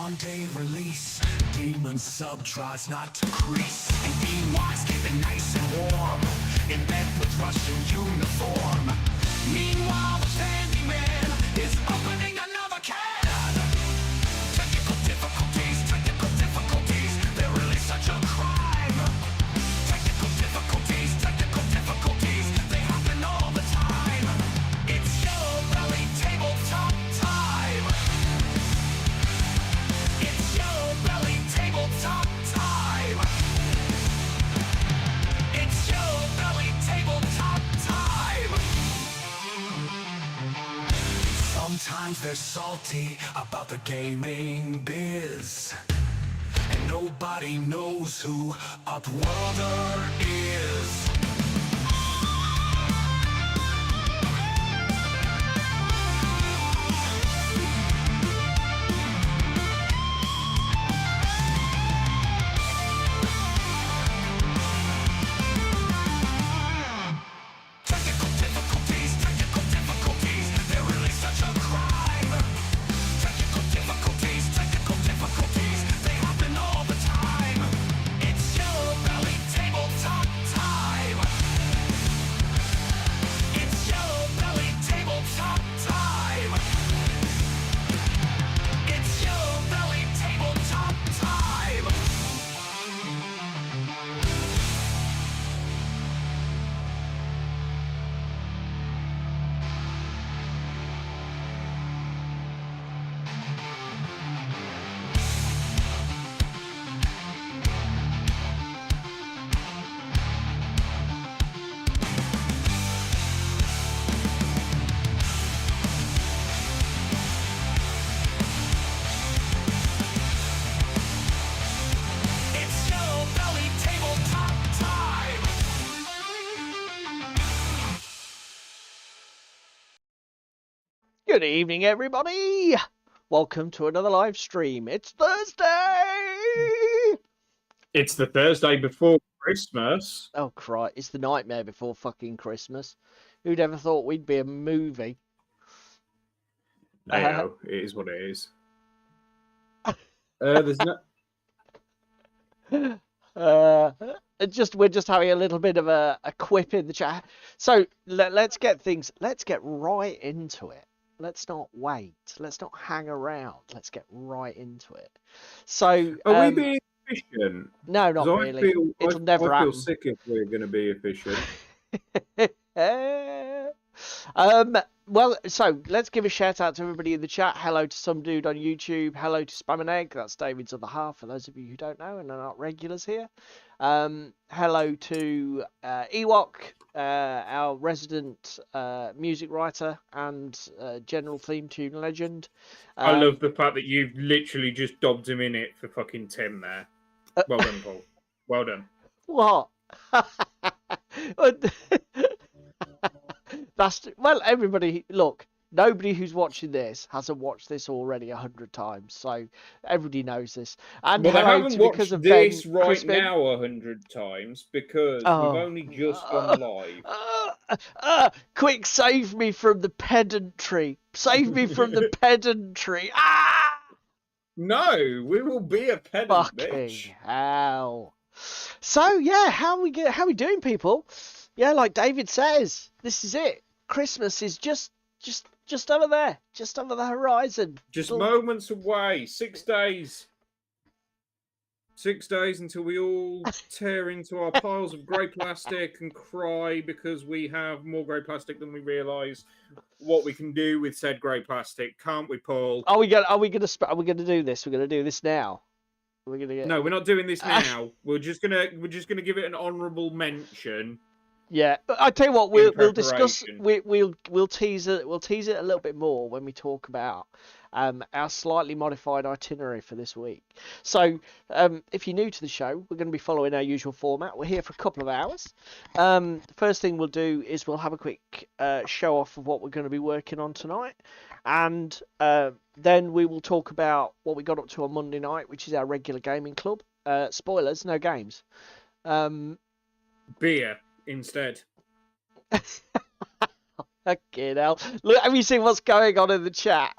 on day release. Demon sub tries not to crease. And Dean-Wise keeping nice and warm in bed with Russian uniform. Meanwhile, the Candyman is opening another can. Technical difficulties, they're really such a crime. Technical difficulties, they happen all the time. It's Yellow Belly Tabletop time. It's Yellow Belly Tabletop time. It's Yellow Belly Tabletop time. Sometimes they're salty about the gaming biz, and nobody knows who Upworlder is. Technical difficulties, they're really such a crime. Technical difficulties, they happen all the time. It's Yellow Belly Tabletop time. It's Yellow Belly Tabletop time. It's Yellow Belly Tabletop time. It's Yellow Belly Tabletop time. Good evening, everybody. Welcome to another live stream. It's Thursday. It's the Thursday before Christmas. Oh, Christ. It's the nightmare before fucking Christmas. Who'd ever thought we'd be a movie? Hey, it is what it is. There's no. We're just having a little bit of a quip in the chat. So let's get right into it. Let's not wait. Let's not hang around. Let's get right into it. So Are we being efficient? no, not 'Cause really. It'll never I feel happen. sick if we're going to be efficient. Well, so let's give a shout out to everybody in the chat. Hello to some dude on YouTube. Hello to Spam and Egg. That's David's other half, for those of you who don't know and are not regulars here. Hello to Ewok, our resident music writer and general theme tune legend. I love the fact that you've literally just dobbed him in it for fucking Tim there. Well done, Paul. Well done. What? Well, everybody, look, nobody who's watching this hasn't watched this already 100 times, so everybody knows this. And Well, they hello haven't to watched because of this Ben, right Crispin. now 100 times because Oh. we've only just gone live. Quick, save me from the pedantry. Save me from the pedantry. Ah! No, we will be a pedant, Fucking bitch. hell. So, yeah, how we doing, people? Yeah, like David says, this is it. Christmas is just over there, just over the horizon. Just Little- moments away. 6 days. 6 days until we all tear into our piles of grey plastic and cry because we have more grey plastic than we realise what we can do with said grey plastic. Can't we, Paul? Are we gonna do this? We're gonna do this now. We're gonna get. No, we're not doing this now. We're just gonna give it an honourable mention. Yeah, but I tell you what, we'll discuss. preparation. We'll tease it a little bit more when we talk about our slightly modified itinerary for this week. So, if you're new to the show, we're going to be following our usual format. We're here for a couple of hours. The first thing we'll do is we'll have a quick show off of what we're going to be working on tonight, and then we will talk about what we got up to on Monday night, which is our regular gaming club. Spoilers, no games. Beer instead. Okay, now look. Have you seen what's going on in the chat?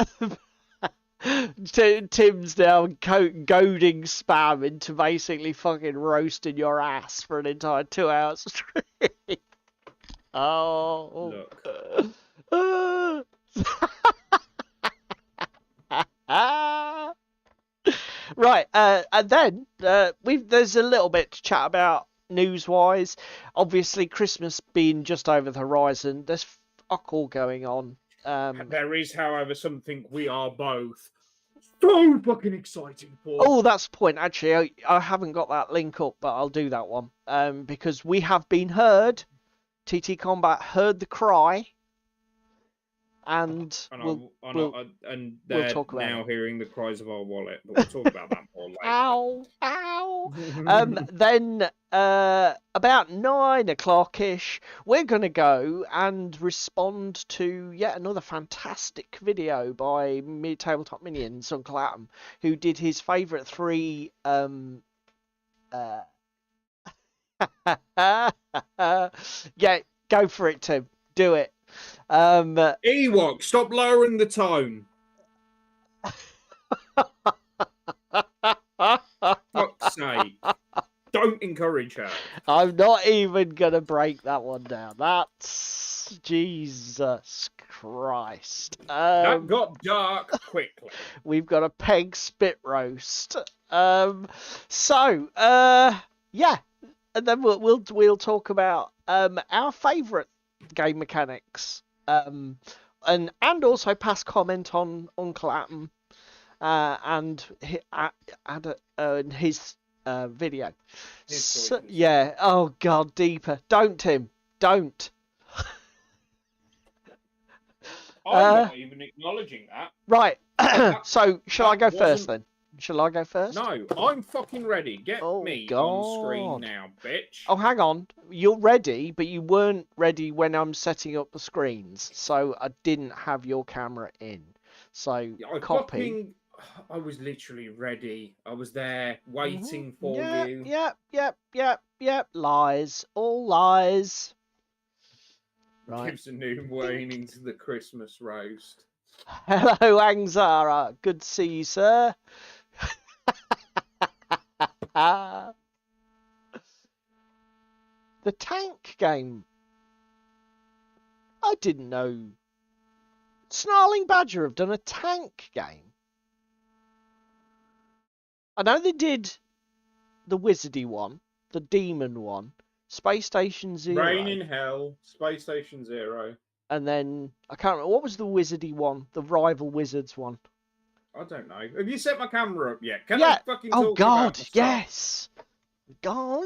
Tim's now goading spam into basically fucking roasting your ass for an entire 2 hours straight. Oh. Look. Right, and then there's a little bit to chat about news-wise. Obviously, Christmas being just over the horizon, there's fuck all going on. There is, however, something we are both so fucking excited for. Oh, that's the point. Actually, I haven't got that link up, but I'll do that one. Because we have been heard. TT Combat heard the cry. And they're talk about now it. hearing the cries of our wallet, but we'll talk about that more later. Ow, ow. Then about 9 o'clock-ish, we're going to go and respond to yet another fantastic video by Tabletop Minions, Uncle Atom, who did his favourite 3... yeah, go for it, Tim. Do it. Ewok, stop lowering the tone. Fuck's sake. Don't encourage her. I'm not even going to break that one down. That's... Jesus Christ. That got dark quickly. We've got a peg spit roast. Yeah. And then we'll talk about our favourite game mechanics. And also pass comment on Uncle Atom and his video. Yeah. Oh God, deeper. Don't, Tim. Don't. I'm not even acknowledging that. Right. So shall I go first then? Shall I go first? No, I'm fucking ready. Get me on screen now, bitch. Oh, hang on. You're ready, but you weren't ready when I'm setting up the screens. So I didn't have your camera in. So copy. I was literally ready. I was there waiting for you. Yep. Lies. All lies. Right. Gives a new wane into the Christmas roast. Hello, Angzara. Good to see you, sir. The tank game. I didn't know Snarling Badger have done a tank game. I know they did the wizardy one, the demon one, Space Station Zero. Rain in Hell, Space Station Zero. And then, I can't remember, what was the wizardy one? The rival wizards one. I don't know. Have you set my camera up yet? Can Yeah. I fucking Oh talk God, about myself? yes. God.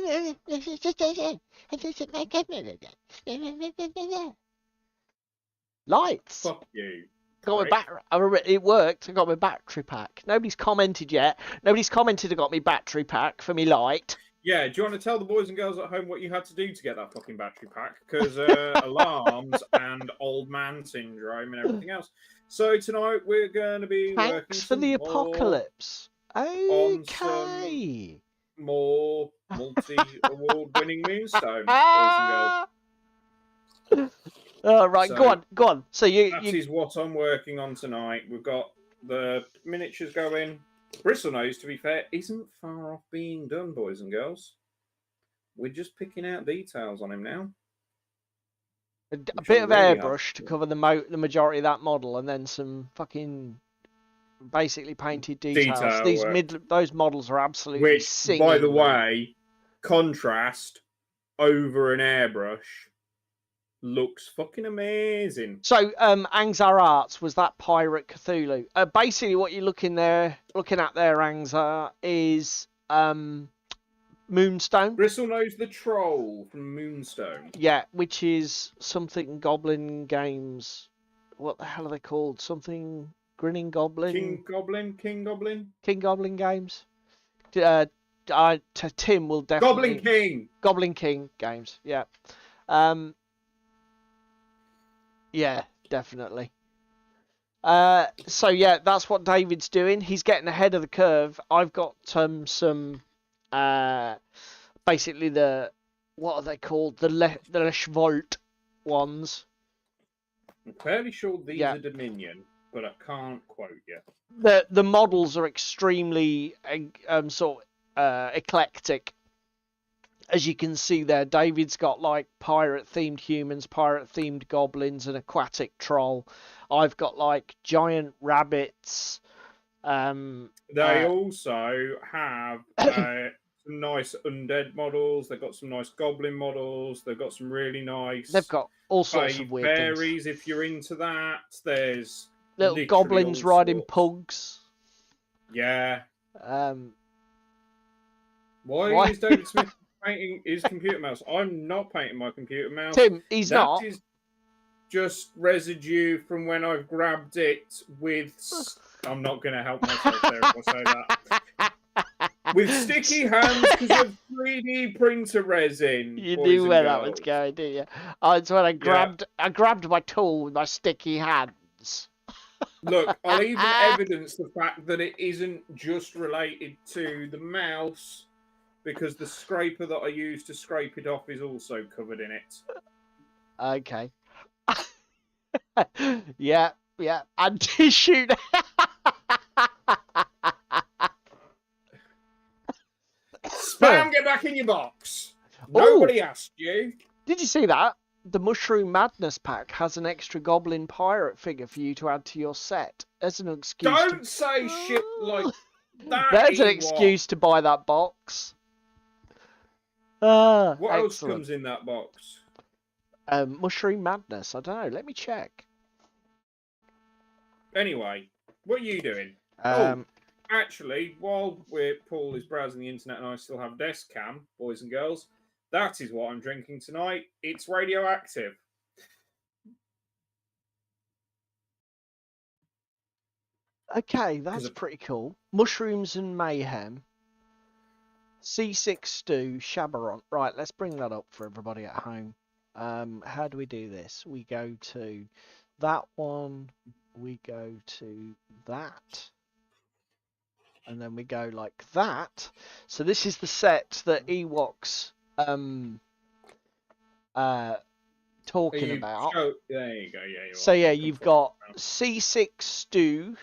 Lights. Fuck you. Got my it worked. I got my battery pack. Nobody's commented yet. Nobody's commented I got my battery pack for me light. Yeah, do you want to tell the boys and girls at home what you had to do to get that fucking battery pack? Because alarms and old man syndrome and everything else. So tonight we're going to be working Thanks for the apocalypse. on Okay. more multi-award winning Moonstone, boys and girls. Right, So, go on. So That is what I'm working on tonight. We've got the miniatures going. Bristlenose, to be fair, isn't far off being done, boys and girls. We're just picking out details on him now. a bit of airbrush to cover the majority of that model, and then some fucking basically painted details. Those models are absolutely Which, singing, by the way, contrast over an airbrush looks fucking amazing. So, Angzar Arts was that Pirate Cthulhu. Basically, what you're looking at there, Angzar, is Moonstone. Bristlenose the Troll from Moonstone. Yeah, which is something Goblin Games. What the hell are they called? Something Grinning Goblin. King Goblin. King Goblin Games. Tim will definitely. Goblin King Games. Yeah. Yeah, definitely. So yeah, that's what David's doing. He's getting ahead of the curve. I've got some basically what are they called? The Leshvolt ones. I'm fairly sure these are Dominion. but I can't quote you. The models are extremely eclectic. As you can see there, David's got like pirate-themed humans, pirate-themed goblins, an aquatic troll. I've got like giant rabbits. They also have some nice undead models. They've got some nice goblin models. They've got some really nice. They've got all sorts of weird fairies, things. if you're into that. There's Little goblins riding pugs. Yeah. Why is David Smith painting his computer mouse? I'm not painting my computer mouse. Tim, he's not. That is just residue from when I've grabbed it with. I'm not going to help myself there if I say that. With sticky hands because of 3D printer resin. You knew where that was going, didn't you? Oh, it's when I grabbed my tool with my sticky hands. Look, I'll even evidence the fact that it isn't just related to the mouse, because the scraper that I use to scrape it off is also covered in it. Okay. yeah. And tissue. Spam, get back in your box. Nobody asked you. Did you see that? The Mushroom Madness pack has an extra goblin pirate figure for you to add to your set as an excuse. Don't say shit like that. There's an excuse to buy that box. What else comes in that box? Mushroom Madness. I don't know. Let me check. Anyway, what are you doing? Actually, while Paul is browsing the internet and I still have desk cam, boys and girls, that is what I'm drinking tonight. It's radioactive. Okay, that's pretty cool. Mushrooms and Mayhem. C6 Stew, Chabaron. Right, let's bring that up for everybody at home. How do we do this? We go to that one. We go to that. And then we go like that. So this is the set that Ewok's talking about. There you go. Yeah. So yeah, you've got C6 Stew,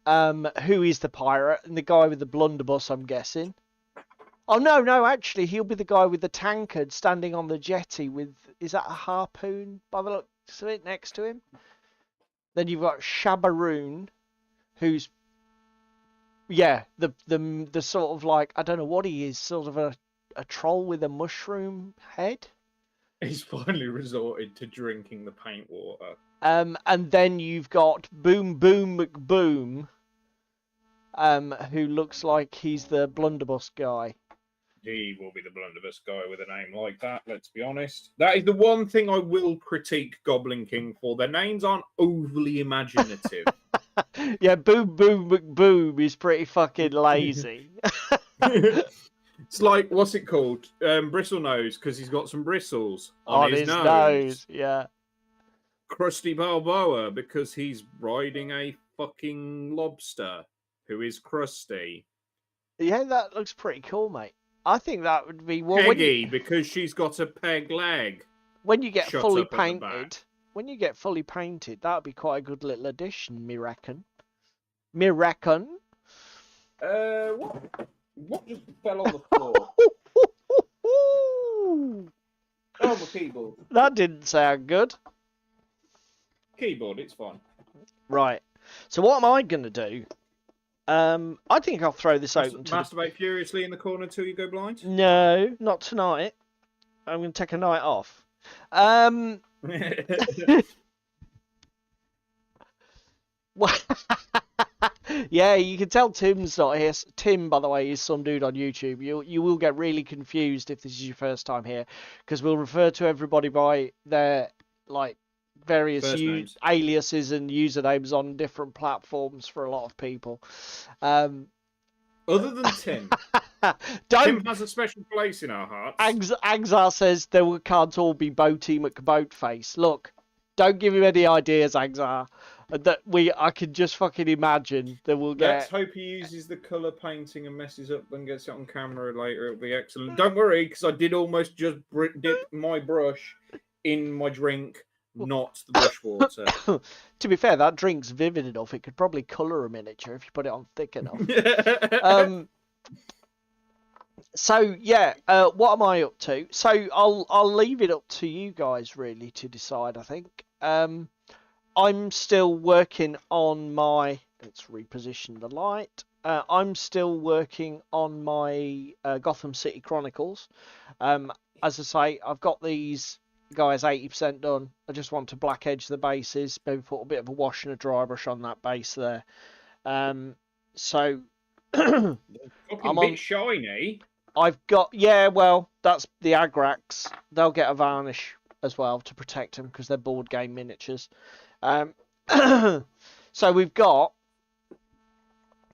who is the pirate, and the guy with the blunderbuss, I'm guessing. Oh no, actually he'll be the guy with the tankard standing on the jetty with, is that a harpoon by the looks of it next to him? Then you've got Shabaroon, who's the sort of like, I don't know what he is, sort of a troll with a mushroom head. He's finally resorted to drinking the paint water. And then you've got Boom Boom McBoom, who looks like he's the blunderbuss guy. He will be the blunderbuss guy with a name like that, let's be honest. That is the one thing I will critique Goblin King for. Their names aren't overly imaginative. Yeah, Boom Boom McBoom is pretty fucking lazy. It's like, what's it called? Bristle Nose, because he's got some bristles on his nose. Yeah. Krusty Balboa, because he's riding a fucking lobster who is crusty. Yeah, that looks pretty cool, mate. I think that would be... Well, Peggy, because she's got a peg leg. When you get fully painted... When you get fully painted, that would be quite a good little addition, me reckon. What just fell on the floor? Oh, my keyboard. That didn't sound good. Keyboard, it's fine. Right. So what am I going to do? I think I'll throw this open to... Masturbate furiously in the corner till you go blind? No, not tonight. I'm going to take a night off. Yeah, you can tell Tim's not here. Tim, by the way, is some dude on YouTube. You will get really confused if this is your first time here, because we'll refer to everybody by their like various aliases and usernames on different platforms for a lot of people. Other than Tim. Tim has a special place in our hearts. Angzar says can't all be Boaty McBoatface. Look, don't give him any ideas, Angzar. I can just fucking imagine that we'll get... Let's hope he uses the colour painting and messes up and gets it on camera later. It'll be excellent. Don't worry, because I did almost just dip my brush in my drink not the bushwater. To be fair, that drink's vivid enough. It could probably colour a miniature if you put it on thick enough. So yeah, what am I up to? So I'll leave it up to you guys really to decide. I think I'm still working on my. Let's reposition the light. I'm still working on my Gotham City Chronicles. As I say, I've got these guys 80% done. I just want to black edge the bases, maybe put a bit of a wash and a dry brush on that base there. So Fucking I'm on. bit shiny. I've got, yeah, well, that's the Agrax. They'll get a varnish as well to protect them because they're board game miniatures. So we've got,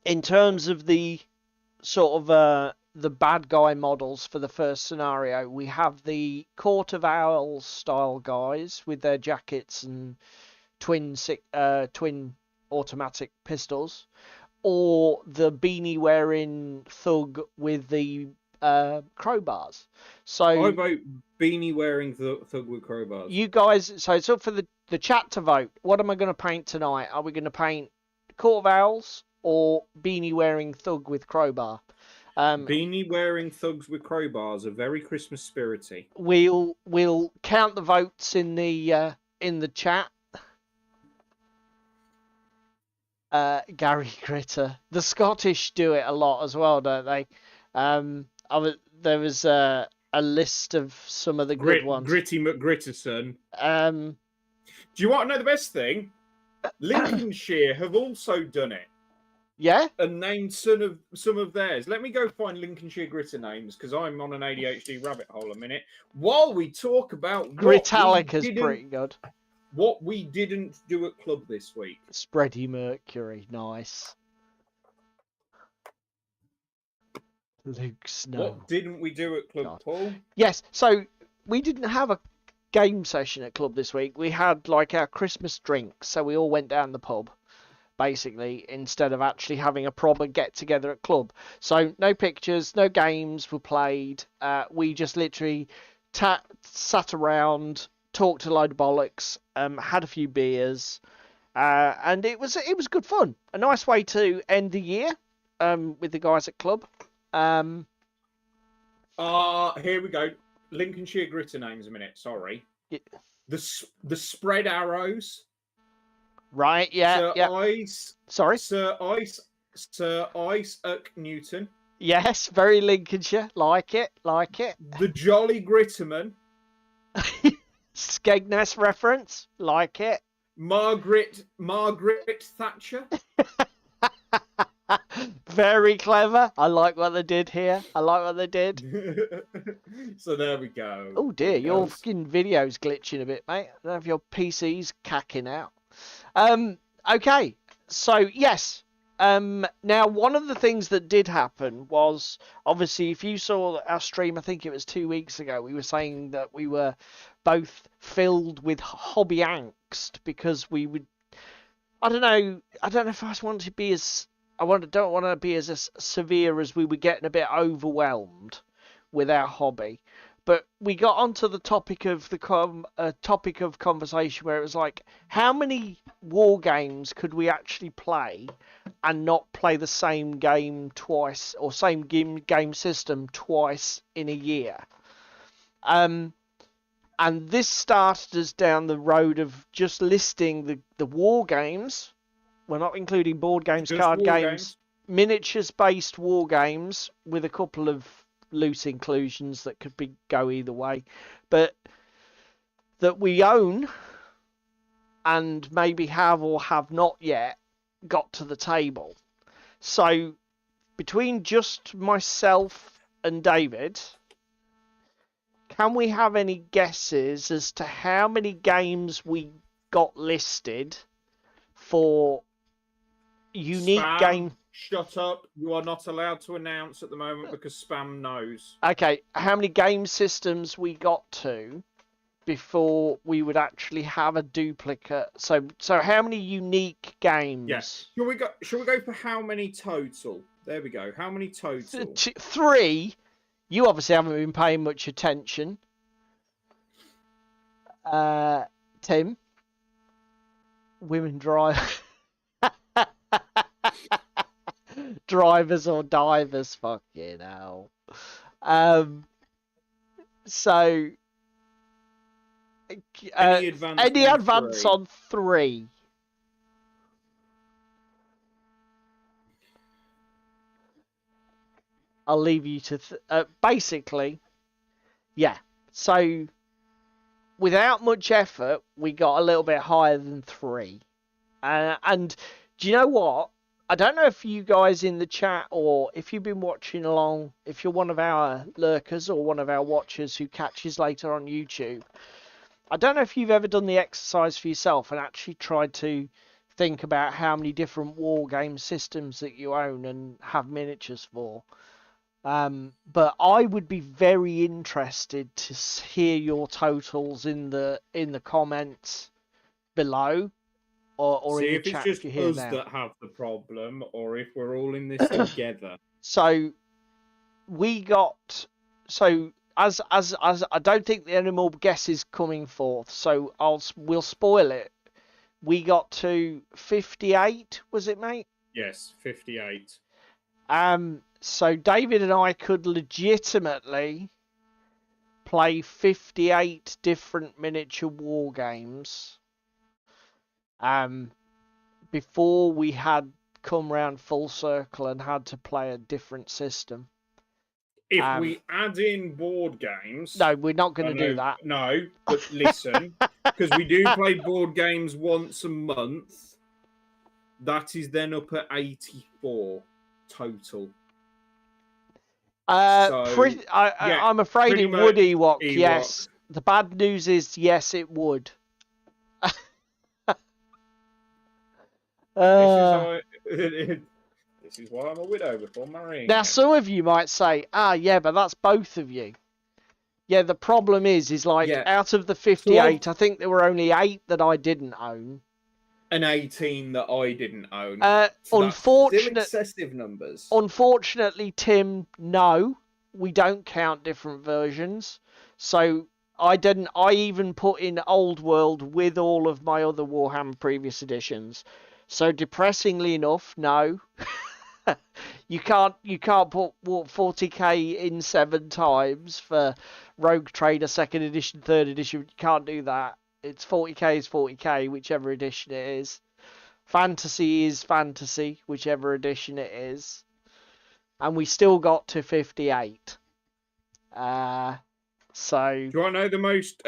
in terms of the sort of the bad guy models for the first scenario, we have the Court of Owls style guys with their jackets and twin automatic pistols, or the beanie wearing thug with the crowbars. So I vote beanie wearing thug with crowbars. you guys, so it's up for the chat to vote. What am I going to paint tonight? Are we going to paint Court of Owls or beanie wearing thug with crowbar? Beanie wearing thugs with crowbars are very Christmas spirity. We'll count the votes in the chat. Gary Gritter, the Scottish do it a lot as well, don't they? There was a list of some of the good ones. Gritty McGritterson. Do you want to know the best thing? Lincolnshire have also done it. Yeah? And named some of theirs. Let me go find Lincolnshire Gritter names because I'm on an ADHD rabbit hole a minute. While we talk about Gritalica's pretty good. What we didn't do at club this week. Spready Mercury, nice. Luke Snow. What didn't we do at club, Paul? Yes, so we didn't have a game session at club this week. We had like our Christmas drinks, so we all went down the pub, basically, instead of actually having a proper get together at club. So no pictures, no games were played. We just literally sat around, talked a load of bollocks, had a few beers, and it was good fun. A nice way to end the year with the guys at club. Here we go. Lincolnshire Gritter names a minute. Sorry. Yeah. The spread arrows. Right. Yeah. Sir Isaac Newton. Yes. Very Lincolnshire. Like it. The Jolly Gritterman. Skegness reference. Like it. Margaret Thatcher. Very clever. I like what they did here. So there we go. Oh dear, your fucking video's glitching a bit, mate. I don't know if your PC's cacking out. Okay, so yes. Now one of the things that did happen was, obviously, if you saw our stream, I think it was 2 weeks ago, we were saying that we were both filled with hobby angst because we would. I don't know if I want to be as. Don't want to be as severe as we were getting a bit overwhelmed with our hobby, but we got onto the topic of topic of conversation where it was like, how many war games could we actually play and not play the same game twice or same game system twice in a year? And this started us down the road of just listing the war games. We're not including board games, just card games, miniatures-based war games with a couple of loose inclusions that could go either way, but that we own and maybe have or have not yet got to the table. So between just myself and David, can we have any guesses as to how many games we got listed for unique game? Shut up. You are not allowed to announce at the moment because spam knows. Okay, how many game systems we got to before we would actually have a duplicate? So how many unique games? Yes. Shall we go for how many total? There we go. How many total? 3. You obviously haven't been paying much attention. Tim, women drive drivers or divers, fucking hell. So Any advance any on advance 3? on 3? I'll leave you to basically, yeah. So without much effort, we got a little bit higher than 3. And do you know what? I don't know if you guys in the chat or if you've been watching along, if you're one of our lurkers or one of our watchers who catches later on YouTube. I don't know if you've ever done the exercise for yourself and actually tried to think about how many different war game systems that you own and have miniatures for. But I would be very interested to hear your totals in the comments below, or See in the if it's chat just if you're here us now. that have the problem, or if we're all in this together. So we got as I don't think there are any more guesses coming forth. So we'll spoil it. We got to 58, was it, mate? Yes, 58. So David and I could legitimately play 58 different miniature war games. Before we had come round full circle and had to play a different system. If we add in board games... No, we're not going to do that. No, but listen, because we do play board games once a month, that is then up at 84 total. I'm afraid it would, Ewok, Ewok. yes. The bad news is, yes, it would. This is why I'm a widow before marrying. Now, some of you might say, yeah, but that's both of you. Yeah, the problem is like, out of the 58, I think there were only 8 that I didn't own. And 18 that I didn't own. So still excessive numbers. Unfortunately, Tim, no, we don't count different versions. So I didn't. I even put in Old World with all of my other Warhammer previous editions. So depressingly enough, no. You can't put 40k in 7 times for Rogue Trader 2nd edition, 3rd edition. You can't do that. It's 40k is 40k, whichever edition it is. Fantasy is fantasy, whichever edition it is. And we still got to 58. So... Do you want to know the most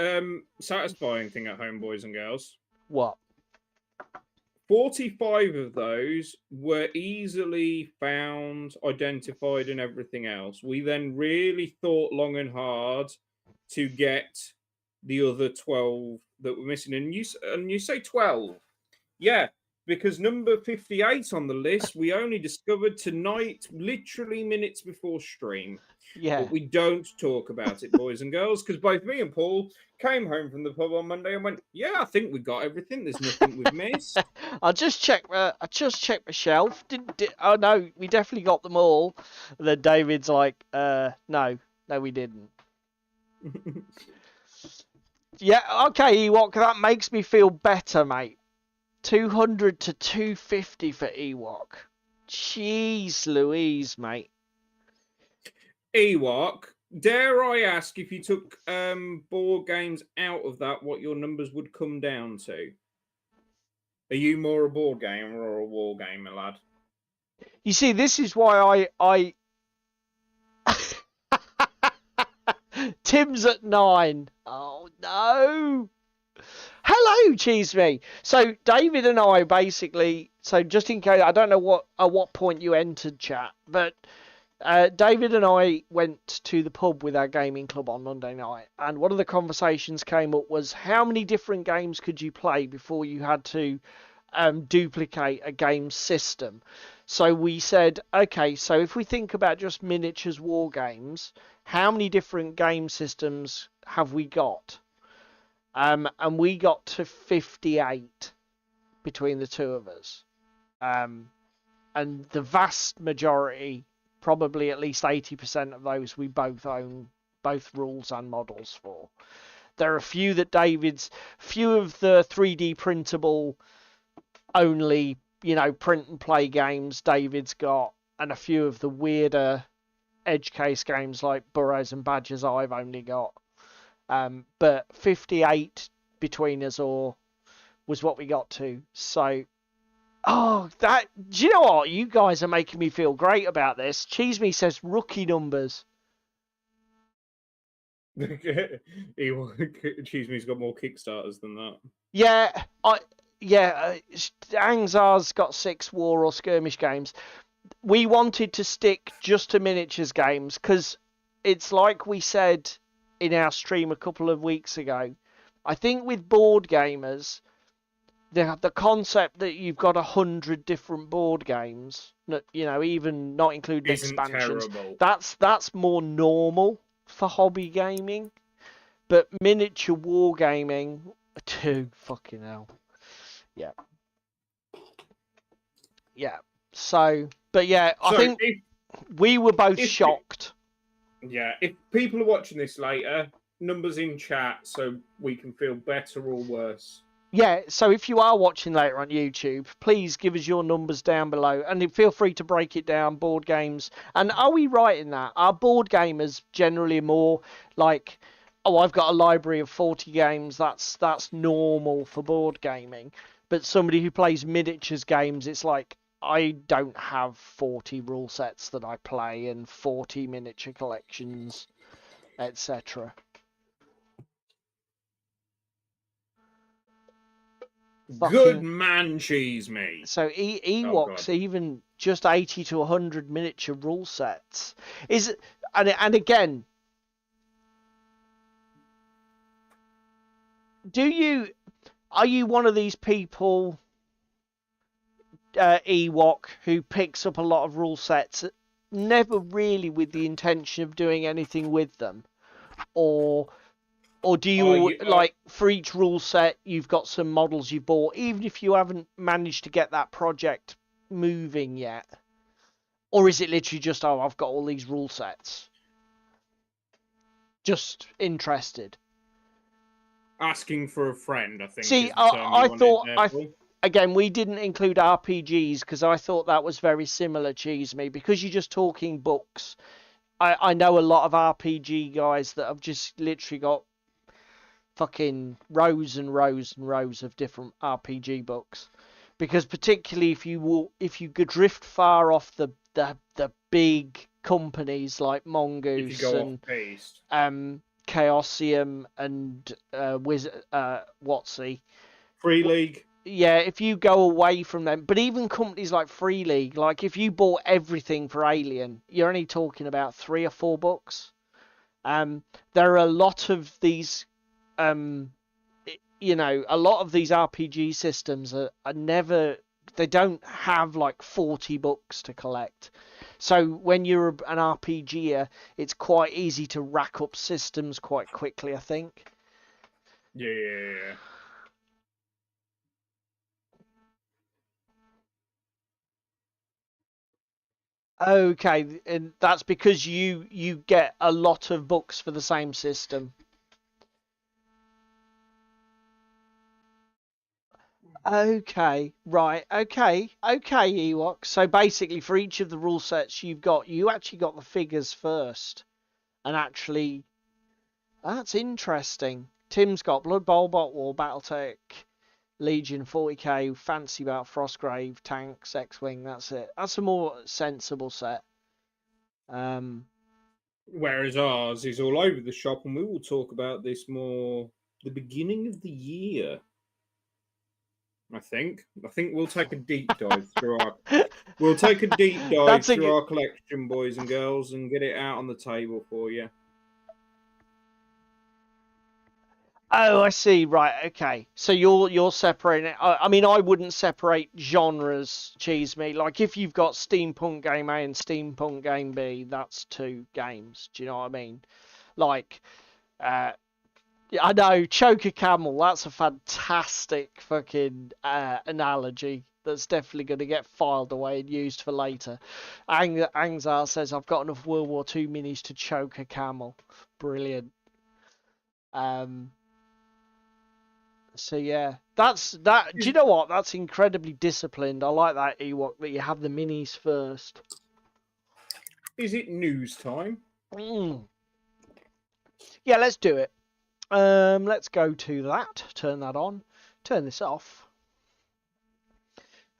satisfying thing at home, boys and girls? What? 45 of those were easily found, identified, and everything else. We then really thought long and hard to get the other 12 that were missing. And you say 12? Yeah, because number 58 on the list, we only discovered tonight, literally minutes before stream. Yeah. But we don't talk about it, boys and girls, because both me and Paul came home from the pub on Monday and went, yeah, I think we got everything. There's nothing we've missed. I just checked my shelf. Oh no, we definitely got them all. And then David's like, no, we didn't. Yeah, okay, Ewok, that makes me feel better, mate. 200 to 250 for Ewok. Jeez Louise, mate. Ewok, dare I ask, if you took board games out of that, what your numbers would come down to? Are you more a board gamer or a war gamer, lad? You see, this is why I Tim's at 9. Oh no. Hello, Cheese Me. So David and I basically, so just in case, I don't know at what point you entered chat, but David and I went to the pub with our gaming club on Monday night, and one of the conversations came up was how many different games could you play before you had to duplicate a game system. So we said, okay, so if we think about just miniatures war games, how many different game systems have we got? And we got to 58 between the two of us. And the vast majority, probably at least 80% of those, we both own both rules and models for. There are a few that few of the 3D printable only, print and play games David's got, and a few of the weirder edge case games like Burrows and Badgers I've only got. But 58 between us all was what we got to. So, do you know what? You guys are making me feel great about this. Cheese Me says rookie numbers. Excuse me, he's got more Kickstarters than that. Yeah, Angzar's got 6 war or skirmish games. We wanted to stick just to miniatures games because it's like we said in our stream a couple of weeks ago. I think with board gamers, the concept that you've got 100 different board games, even not including expansions, terrible. That's more normal for hobby gaming. But miniature wargaming, too, fucking hell. Yeah. So, but yeah, I think we were both shocked. If people are watching this later, numbers in chat so we can feel better or worse. Yeah, so if you are watching later on YouTube, please give us your numbers down below, and feel free to break it down, board games. And are we right in that? Are board gamers generally more like, I've got a library of 40 games, that's normal for board gaming. But somebody who plays miniatures games, it's like, I don't have 40 rule sets that I play and 40 miniature collections, etc. Good man, Cheese Me. So Ewoks, even just 80 to 100 miniature rule sets. And again, are you one of these people, Ewok, who picks up a lot of rule sets, never really with the intention of doing anything with them? Or do you, for each rule set, you've got some models you bought, even if you haven't managed to get that project moving yet? Or is it literally just, I've got all these rule sets? Just interested. Asking for a friend, I think. See, I thought, again, we didn't include RPGs because I thought that was very similar, Cheese Me, because you're just talking books. I know a lot of RPG guys that have just literally got fucking rows and rows and rows of different RPG books, because particularly if you could drift far off the big companies like Mongoose and Chaosium and Watsy, Free League. Yeah, if you go away from them, but even companies like Free League, like if you bought everything for Alien, you're only talking about 3 or 4 books. There are a lot of these, a lot of these RPG systems are never, they don't have like 40 books to collect. So when you're an RPGer, it's quite easy to rack up systems quite quickly, I think. Yeah. Okay, and that's because you get a lot of books for the same system. Okay, right, okay, Ewok. So basically, for each of the rule sets you actually got the figures first, and actually, that's interesting. Tim's got Blood Bowl, Bot War, BattleTech, Legion, 40k, Fancy Battle, Frostgrave, Tanks, X-Wing. That's it. That's a more sensible set. Whereas ours is all over the shop, and we will talk about this more the beginning of the year. I think we'll take a deep dive through our our collection, boys and girls, and get it out on the table for you. Oh, I see. Right. Okay. So you're separating it. I mean, I wouldn't separate genres, Cheese Me. Like if you've got Steampunk Game A and Steampunk Game B, that's 2 games. Do you know what I mean? Like, I know, Choker Camel, that's a fantastic fucking analogy. That's definitely going to get filed away and used for later. Angzar says, I've got enough World War II minis to choke a camel. Brilliant. So yeah, that's that. Do you know what? That's incredibly disciplined. I like that, Ewok, that you have the minis first. Is it news time? Yeah, let's do it. Let's go to that. Turn that on. Turn this off.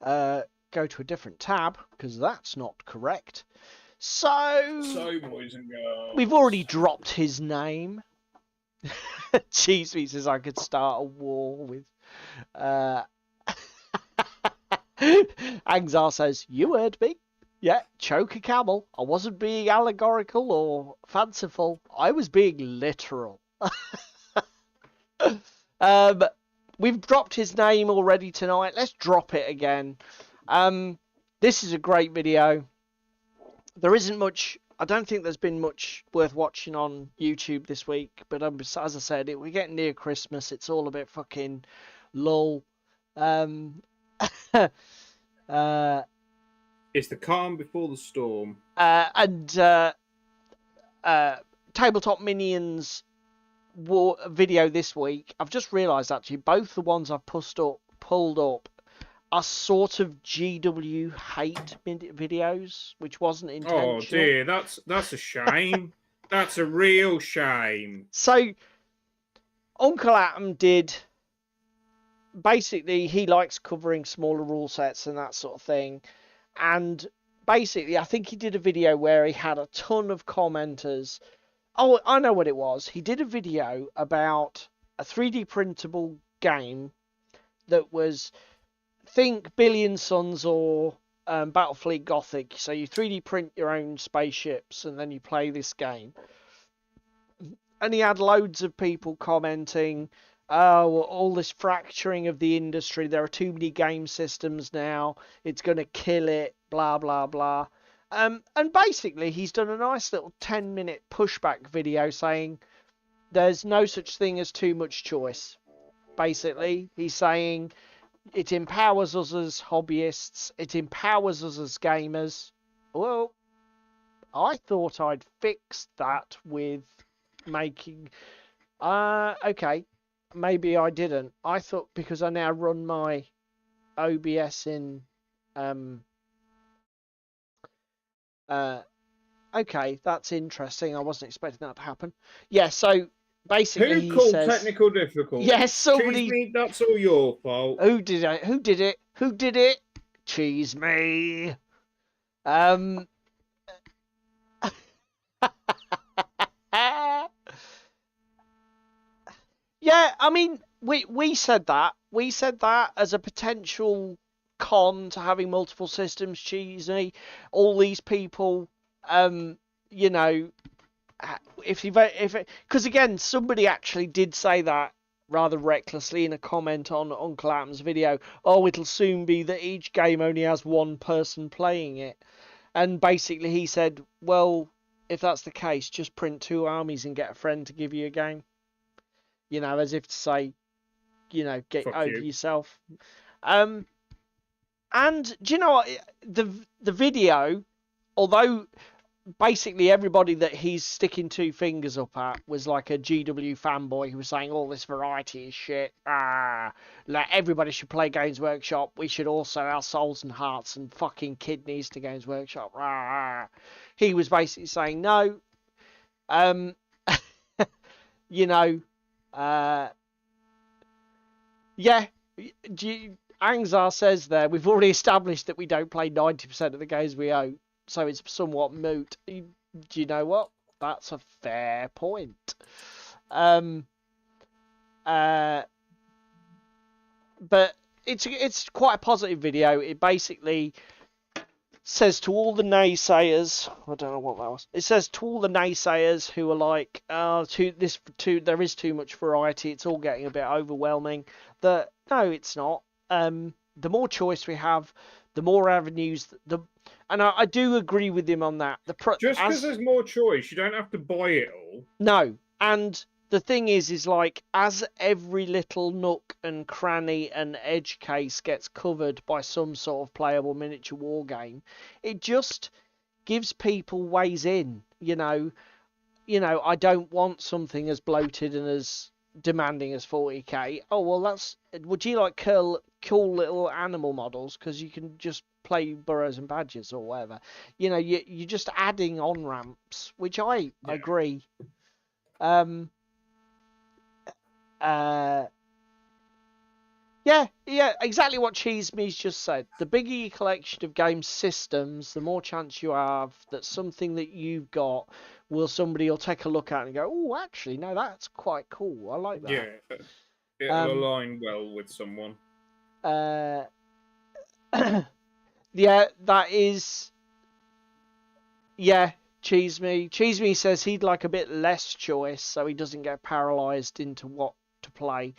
Go to a different tab because that's not correct. So, boys and girls, we've already dropped his name. Cheese me says I could start a war with. Angzar says, you heard me. Yeah, choke a camel. I wasn't being allegorical or fanciful. I was being literal. We've dropped his name already tonight. Let's drop it again. This is a great video. There isn't much. I don't think there's been much worth watching on YouTube this week. But as I said, we're getting near Christmas. It's all a bit fucking lull. It's the calm before the storm. Tabletop Minions video this week. I've just realised actually both the ones I've pulled up are sort of GW hate videos, which wasn't intentional. Oh dear, that's a shame. That's a real shame. So Uncle Atom did. Basically, he likes covering smaller rule sets and that sort of thing. And basically, I think he did a video where he had a ton of commenters. Oh, I know what it was. He did a video about a 3D printable game that was, think Billion Suns or Battlefleet Gothic. So you 3D print your own spaceships and then you play this game. And he had loads of people commenting, oh, all this fracturing of the industry. There are too many game systems now. It's going to kill it, blah, blah, blah. And basically, he's done a nice little 10-minute pushback video saying there's no such thing as too much choice. Basically, he's saying it empowers us as hobbyists. It empowers us as gamers. Well, I thought I'd fixed that with making... okay. Maybe I didn't. I thought because I now run my OBS in... okay, that's interesting. I wasn't expecting that to happen. Yeah, so basically Who called says, technical difficulty? yes, somebody... Cheese me, that's all your fault. Who did it? Who did it? Who did it? Cheese me. Yeah, I mean, we said that. We said that as a potential con to having multiple systems, Cheesy. All these people, you know, because again, somebody actually did say that rather recklessly in a comment on Uncle Atom's video. Oh, it'll soon be that each game only has one person playing it. And basically he said, well, if that's the case, just print 2 armies and get a friend to give you a game. You know, as if to say, you know, get Fuck over you. yourself. And do you know what? The video, although basically everybody that he's sticking 2 fingers up at was like a GW fanboy who was saying all this variety is shit. Like everybody should play Games Workshop. We should all sell our souls and hearts and fucking kidneys to Games Workshop. He was basically saying no. You know, yeah. Angzar says there, we've already established that we don't play 90% of the games we own, so it's somewhat moot. Do you know what? That's a fair point. But it's quite a positive video. It basically says to all the naysayers, I don't know what that was. It says to all the naysayers who are like, there is too much variety. It's all getting a bit overwhelming. That no, it's not. The more choice we have, the more avenues. And I do agree with him on that. Just because there's more choice, you don't have to buy it all. No, and the thing is like as every little nook and cranny and edge case gets covered by some sort of playable miniature war game, it just gives people ways in. You know, I don't want something as bloated and as demanding as 40k. Oh well, would you like cool little animal models because you can just play burrows and badgers or whatever. You know, you're just adding on ramps, which I agree. Yeah, exactly what Cheese Me's just said. The bigger your collection of game systems, the more chance you have that something that you've got somebody will take a look at and go, oh, actually, no, that's quite cool. I like that. Yeah, it'll align well with someone. Yeah, that is. Yeah, Cheese Me says he'd like a bit less choice so he doesn't get paralysed into what to play.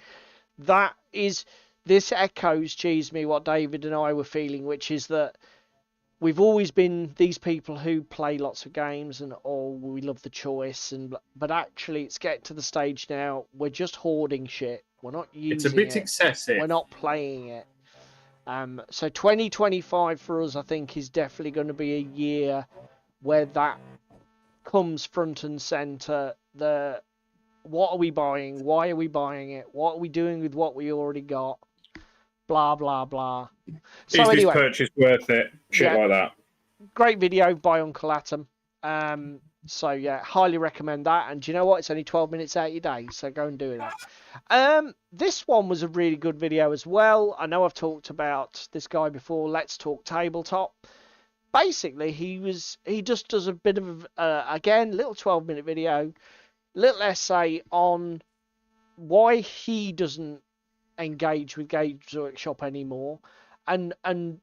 This echoes, Cheese Me, what David and I were feeling, which is that we've always been these people who play lots of games and we love the choice, but actually it's getting to the stage now we're just hoarding shit. We're not using it. It's a bit excessive. We're not playing it. So 2025 for us, I think, is definitely going to be a year where that comes front and centre. What are we buying? Why are we buying it? What are we doing with what we already got? Blah, blah, blah. So is anyway, this purchase worth it? Shit like that. Great video by Uncle Atom. So yeah, highly recommend that. And do you know what? It's only 12 minutes out of your day, so go and do that. This one was a really good video as well. I know I've talked about this guy before. Let's Talk Tabletop. Basically, he just does a bit of again, little 12-minute video, little essay on why he doesn't engage with Games Workshop anymore, and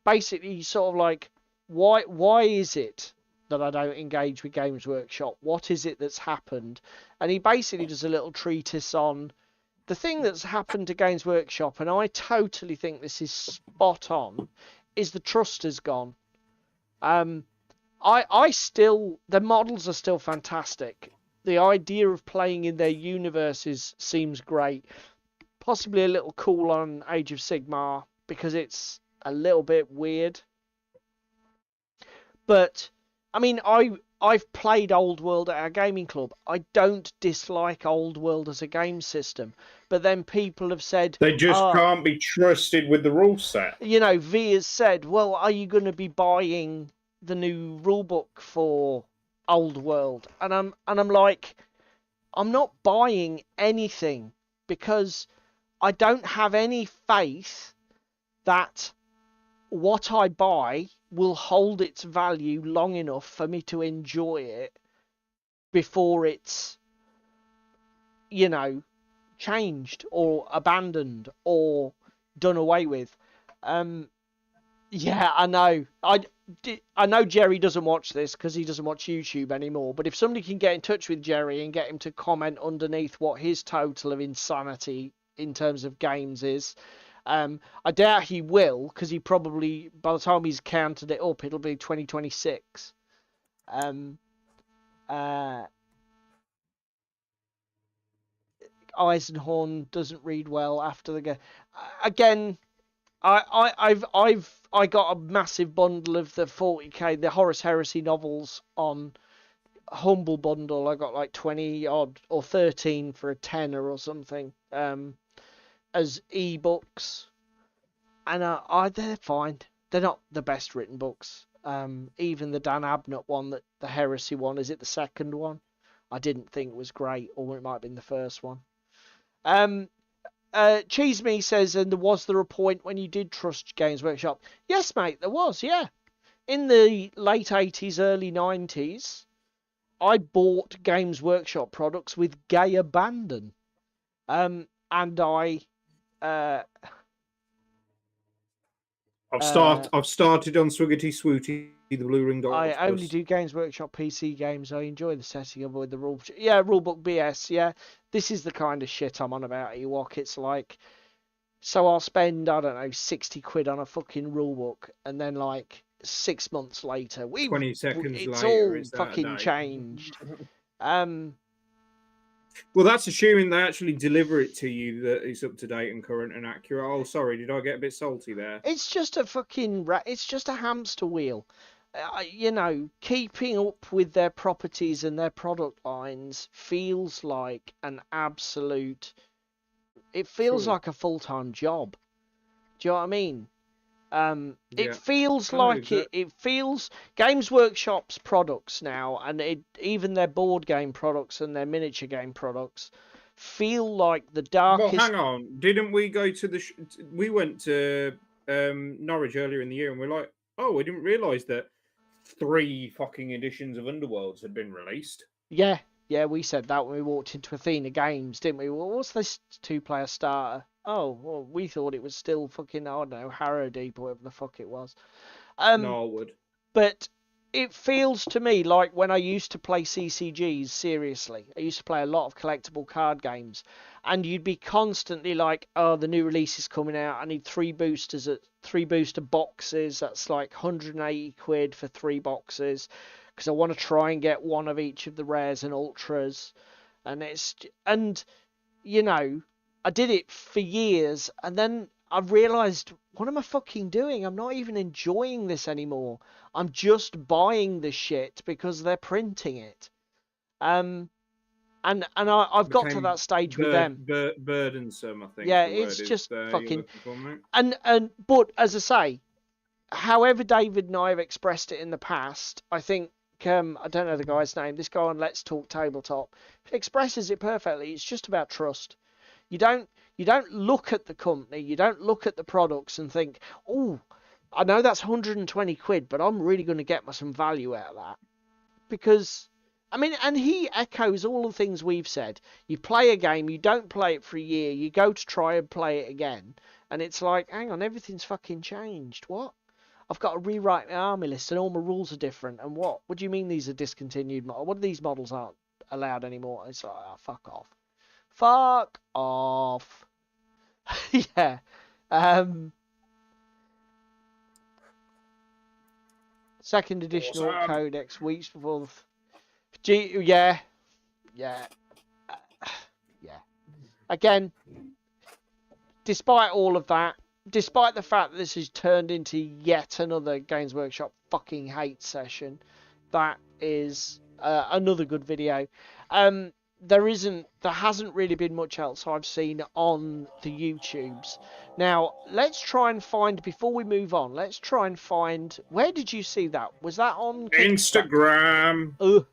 basically sort of like why is it that I don't engage with Games Workshop? What is it that's happened? And he basically does a little treatise on the thing that's happened to Games Workshop, and I totally think this is spot on, is the trust has gone. I still, the models are still fantastic. The idea of playing in their universes seems great. Possibly a little cool on Age of Sigmar because it's a little bit weird. But I mean, I've played Old World at our gaming club. I don't dislike Old World as a game system, but then people have said they just can't be trusted with the rule set. You know, V has said, well, are you going to be buying the new rulebook for Old World? And I'm like, I'm not buying anything because I don't have any faith that what I buy will hold its value long enough for me to enjoy it before it's, you know, changed or abandoned or done away with. Yeah, I know. I know Jerry doesn't watch this because he doesn't watch YouTube anymore, but if somebody can get in touch with Jerry and get him to comment underneath what his total of insanity in terms of games is, I doubt he will, because he probably, by the time he's counted it up, it'll be 2026. Eisenhorn doesn't read well after the game. Again, I got a massive bundle of the 40k, the Horus Heresy novels on Humble Bundle. I got like 20 odd or 13 for a tenner or something. As ebooks, and they're fine. They're not the best written books. Even the Dan Abnett one, that the Heresy one, is it the second one? I didn't think was great, or it might have been the first one. Cheese Me says, and was there a point when you did trust Games Workshop? Yes, mate, there was. Yeah, in the late 80s, early 90s, I bought Games Workshop products with gay abandon. And I've started on Swiggity Swooty, the Blue Ring Dot. I only do Games Workshop PC games. I enjoy the setting, avoid the rulebook BS. Yeah, this is the kind of shit I'm on about, Ewok. It's like, so I'll spend, I don't know, 60 quid on a fucking rulebook, and then like 6 months later, 20 seconds it's later, all fucking changed. Well, that's assuming they actually deliver it to you that it's up to date and current and accurate. Oh, sorry, did I get a bit salty there? It's just a fucking it's just a hamster wheel. You know, keeping up with their properties and their product lines feels like an absolute It feels True. like a full-time job. Do you know what I mean? It Yeah. feels I know like it feels Games Workshop's products now, and even their board game products and their miniature game products feel like the Well, darkest. hang on. Didn't we go to the? We went to Norwich earlier in the year, and we're like, oh, we didn't realise that 3 fucking editions of Underworlds had been released. Yeah, we said that when we walked into Athena Games, didn't we? Well, what's this 2-player starter? Oh, well, we thought it was still fucking, I don't know, Harrow Deep or whatever the fuck it was. Norwood. But it feels to me like when I used to play CCGs, seriously. I used to play a lot of collectible card games, and you'd be constantly like, oh, the new release is coming out. I need 3 boosters at 3 booster boxes. That's like 180 quid for 3 boxes, because I want to try and get one of each of the rares and ultras. And you know, I did it for years, and then I realised, what am I fucking doing? I'm not even enjoying this anymore. I'm just buying the shit because they're printing it. And I've got to Became that stage with them. burdensome, I think Yeah, the word it's is just you're fucking. looking for, mate. But as I say, however David and I have expressed it in the past, I think I don't know the guy's name. This guy on Let's Talk Tabletop expresses it perfectly. It's just about trust. You don't look at the company, you don't look at the products and think, oh, I know that's 120 quid, but I'm really going to get some value out of that. Because, I mean, and he echoes all the things we've said. You play a game, you don't play it for a year, you go to try and play it again, and it's like, hang on, everything's fucking changed. What? I've got to rewrite my army list and all my rules are different. And what? What do you mean these are discontinued? What do these models aren't allowed anymore? It's like, oh, fuck off. Fuck off. Yeah. Second edition Alt Awesome. Codex weeks before the yeah. Yeah. Yeah. Again, despite all of that, despite the fact that this has turned into yet another Games Workshop fucking hate session, that is another good video. There hasn't really been much else I've seen on the YouTubes. Now, let's try and find, before we move on, let's try and find, where did you see that? Was that on Instagram. Ugh,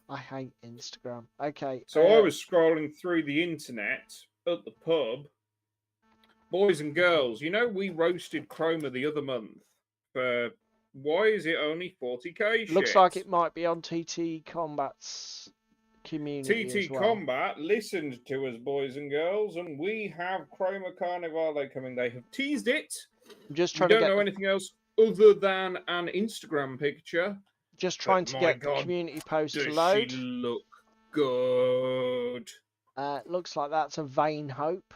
I hate Instagram. Okay. So I was scrolling through the internet at the pub. Boys and girls, you know, we roasted Chroma the other month for why is it only 40k? Looks like it might be on TT Combat's community as TT well. Combat listened to us, boys and girls, and we have Chroma Carnivale coming. They have teased it. I'm just We trying don't to get know anything else other than an Instagram picture. just trying to get God, the community post to does load. she look good? Looks like that's a vain hope.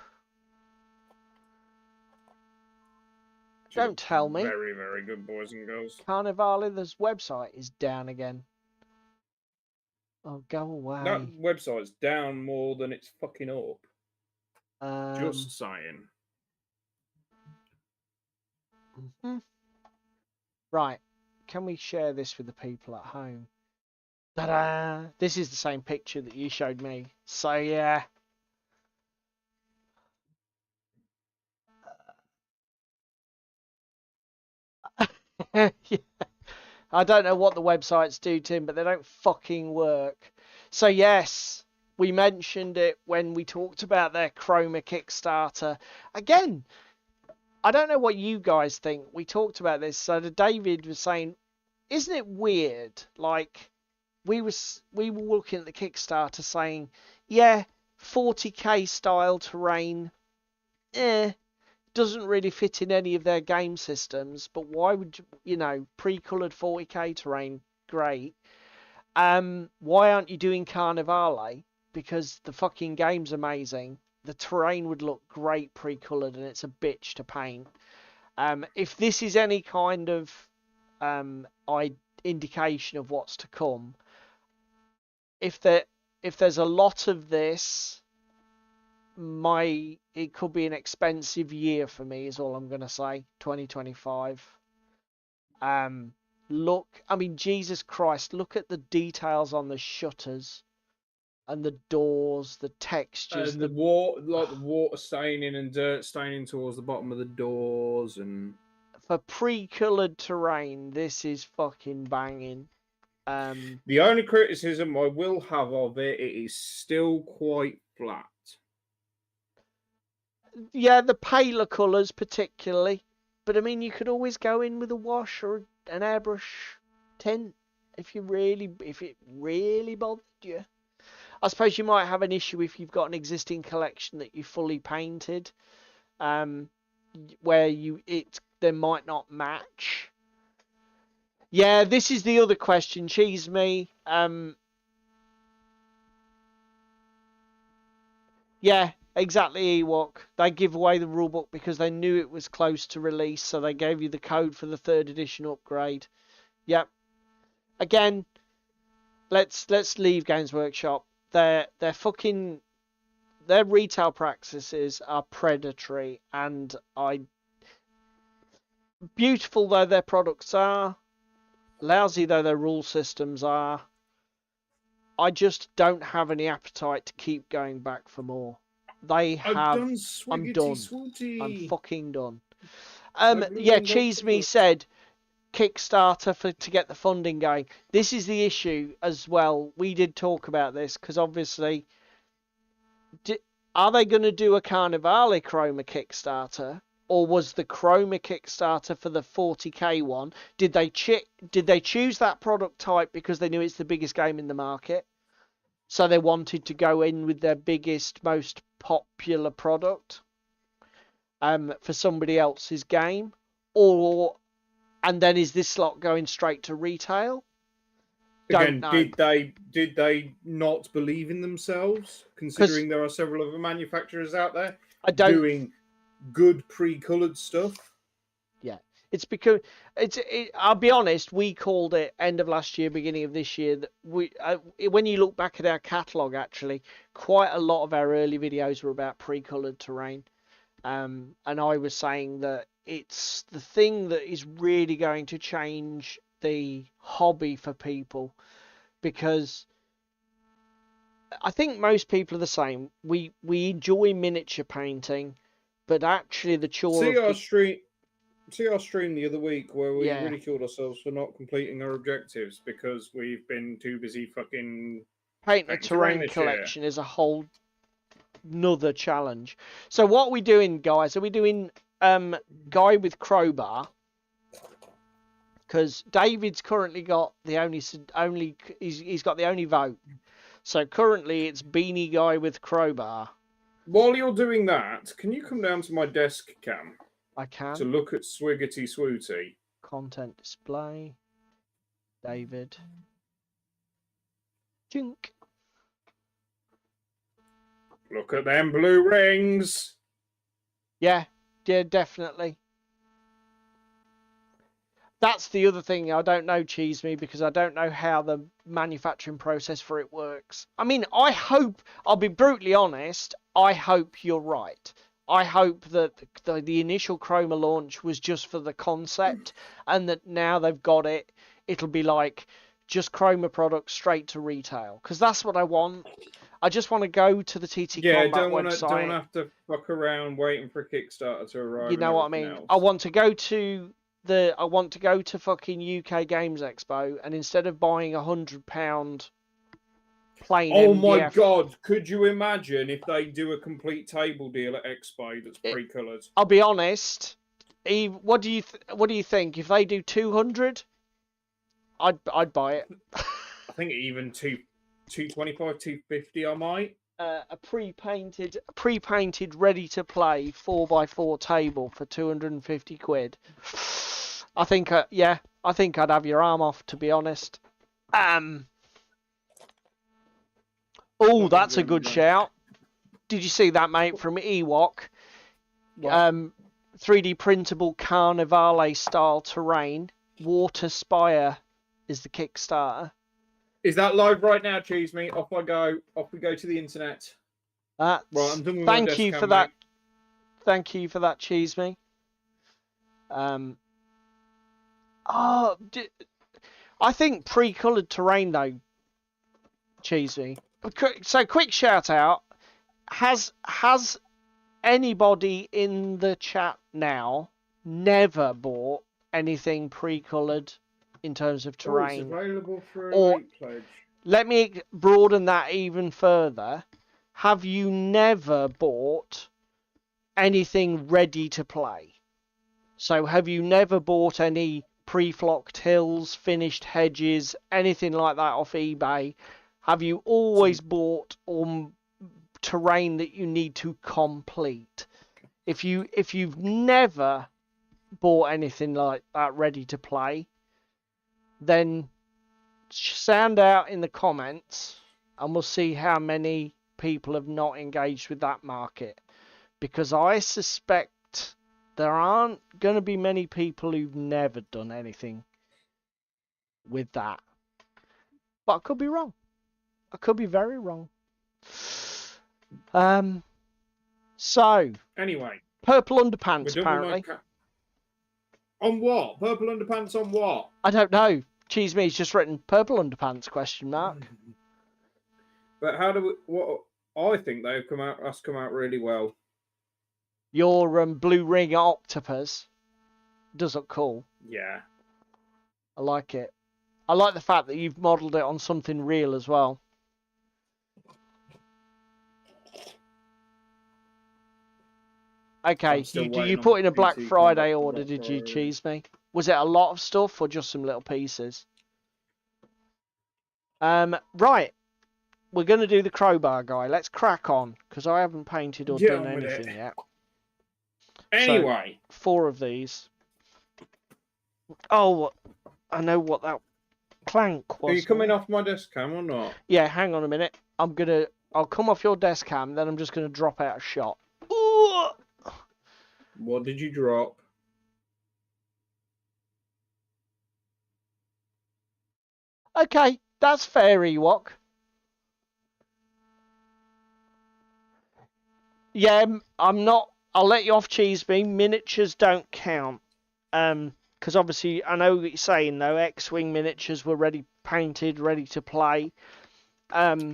Don't tell me. Very, very good, boys and girls. Carnivale's website is down again. Oh, go away. That website's down more than it's fucking up. Just saying. Right. Can we share this with the people at home? Ta-da! This is the same picture that you showed me. So, yeah. Yeah. I don't know what the websites do, Tim, but they don't fucking work. So yes, we mentioned it when we talked about their Chroma Kickstarter. Again, I don't know what you guys think. We talked about this. So David was saying, isn't it weird? Like, we were looking at the Kickstarter saying, yeah, 40k style terrain, doesn't really fit in any of their game systems, but why would pre-colored 40k terrain, great. Why aren't you doing Carnivale? Because the fucking game's amazing. The terrain would look great pre-colored, and it's a bitch to paint. If this is any kind of indication of what's to come, if there's a lot of this, it could be an expensive year for me, is all I'm gonna say. 2025. Look, I mean, Jesus Christ, look at the details on the shutters. and the doors, the textures, And the water staining and dirt staining towards the bottom of the doors, and for pre-coloured terrain, this is fucking banging. the only criticism I will have of it, it is still quite flat. Yeah, the paler colours particularly, but I mean, you could always go in with a wash or an airbrush tint if it really bothered you. I suppose you might have an issue if you've got an existing collection that you fully painted, where they might not match. Yeah, this is the other question. Cheese me. Yeah, exactly, Ewok. They give away the rulebook because they knew it was close to release, so they gave you the code for the 3rd edition upgrade. Yep. Again, let's leave Games Workshop. Their retail practices are predatory, and beautiful though their products are, lousy though their rule systems are, I just don't have any appetite to keep going back for more. They have. I'm done. I'm fucking done. Yeah, Cheese Me said Kickstarter to get the funding going. This is the issue as well. We did talk about this because obviously, are they going to do a Carnivale Chroma Kickstarter, or was the Chroma Kickstarter for the 40k one? Did they choose that product type because they knew it's the biggest game in the market, so they wanted to go in with their biggest, most popular product for somebody else's game, and then is this slot going straight to retail? Again, did they not believe in themselves, considering there are several other manufacturers out there doing good pre-coloured stuff? Yeah, it's because I'll be honest, we called it end of last year, beginning of this year. That when you look back at our catalogue, actually, quite a lot of our early videos were about pre-coloured terrain. And I was saying that it's the thing that is really going to change the hobby for people, because I think most people are the same. We enjoy miniature painting, but actually the chore. See our stream the other week where we ridiculed ourselves for not completing our objectives because we've been too busy fucking painting a terrain collection is a whole another challenge. So what are we doing, guys? Are we doing guy with crowbar? Because David's currently got the he's got the only vote. So currently it's Beanie Guy with crowbar. While you're doing that, can you come down to my desk cam? I can. To look at Swiggity Swooty. Content display. David. Jink. Look at them blue rings. Yeah, definitely. That's the other thing I don't know, Cheese Me, because I don't know how the manufacturing process for it works. I mean, I'll be brutally honest, I hope you're right. I hope that the initial Chroma launch was just for the concept, and that now they've got it, it'll be like just Chroma products straight to retail. Because that's what I want. I just want to go to the TT Combat website. Don't have to fuck around waiting for Kickstarter to arrive. You know what I mean? Else. I want to go to fucking UK Games Expo, and instead of buying £100 plain my god, could you imagine if they do a complete table deal at Expo that's pre-coloured? I'll be honest, Eve, what do you think? If they do 200, I'd buy it. I think even 225, 250 I might. A pre-painted ready to play 4x4 table for 250 quid. I think I think I'd have your arm off, to be honest. Oh, that's a good shout. Did you see that, mate, from Ewok? 3D printable Carnivale style terrain. Water Spire is the Kickstarter. Is that live right now, Cheese Me? Off I go. Off we go to the internet. Right, I'm done with thank you for that. Thank you for that, Cheese Me. I think pre-coloured terrain though, Cheese Me. So quick shout out. Has anybody in the chat now never bought anything pre-coloured in terms of Oh, it's terrain? available for a Or- late pledge. Let me broaden that even further. Have you never bought anything ready to play? So have you never bought any pre-flocked hills, finished hedges, anything like that off eBay? Have you always bought terrain that you need to complete? If you've never bought anything like that ready to play, then sound out in the comments and we'll see how many people have not engaged with that market, because I suspect there aren't going to be many people who've never done anything with that. But I could be wrong. I could be very wrong. So Anyway, purple we're underpants done apparently. with on what? Purple underpants on what? I don't know. Cheese me's just written purple underpants question mark. But how do we? What I think they've come out. Us come out really well. Your blue ring octopus does look cool. Yeah. I like it. I like the fact that you've modelled it on something real as well. Okay, you put in a Black Friday order, did you, Cheese me? Was it a lot of stuff or just some little pieces? Right. We're going to do the crowbar guy. Let's crack on, because I haven't painted or done anything yet. Anyway. So, 4 of these. Oh, I know what that clank was. Are you coming off my desk cam or not? Yeah, hang on a minute. I'll come off your desk cam, then I'm just going to drop out a shot. Ooh! What did you drop? Okay, that's fair, Ewok. Yeah, I'm not. I'll let you off, Cheese me. Miniatures don't count. Because obviously, I know what you're saying though. X-wing miniatures were ready, painted, ready to play. But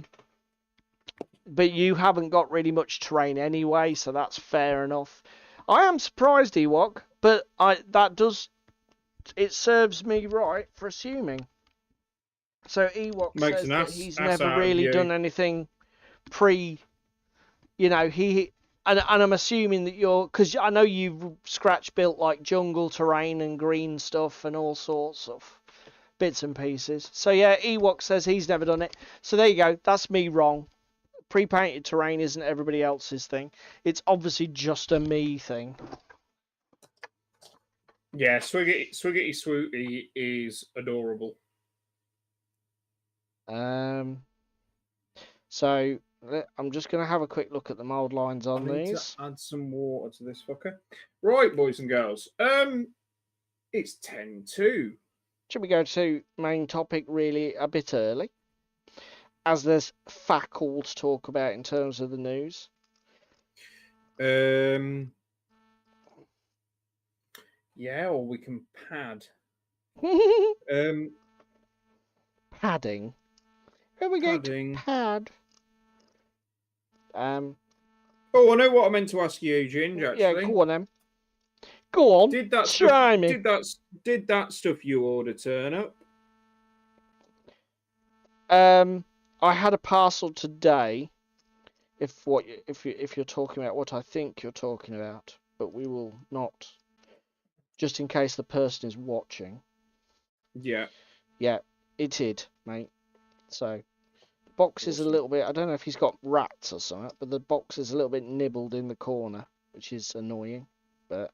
you haven't got really much terrain anyway, so that's fair enough. I am surprised, Ewok, but it serves me right for assuming. So Ewok says that he's never really done anything pre. You know, and I'm assuming that because I know you've scratch built like jungle terrain and green stuff and all sorts of bits and pieces. So yeah, Ewok says he's never done it. So there you go. That's me wrong. Pre-painted terrain isn't everybody else's thing. It's obviously just a me thing. Yeah, Swiggity Swooty is adorable. So I'm just going to have a quick look at the mould lines on I need these. to add some water to this fucker. Right, boys and girls. It's 10-2. Should we go to main topic really a bit early? As there's fuck all to talk about in terms of the news. Yeah, or we can pad. Padding. Where are we going to pad? Oh, I know what I meant to ask you, Ginge, actually. Yeah, go on then. Go on. Did that try stuff, me. Did that stuff you ordered turn up? I had a parcel today. If you're talking about what I think you're talking about, but we will not. Just in case the person is watching. Yeah. Yeah, it did, mate. So, the box is a little bit. I don't know if he's got rats or something, but the box is a little bit nibbled in the corner, which is annoying. But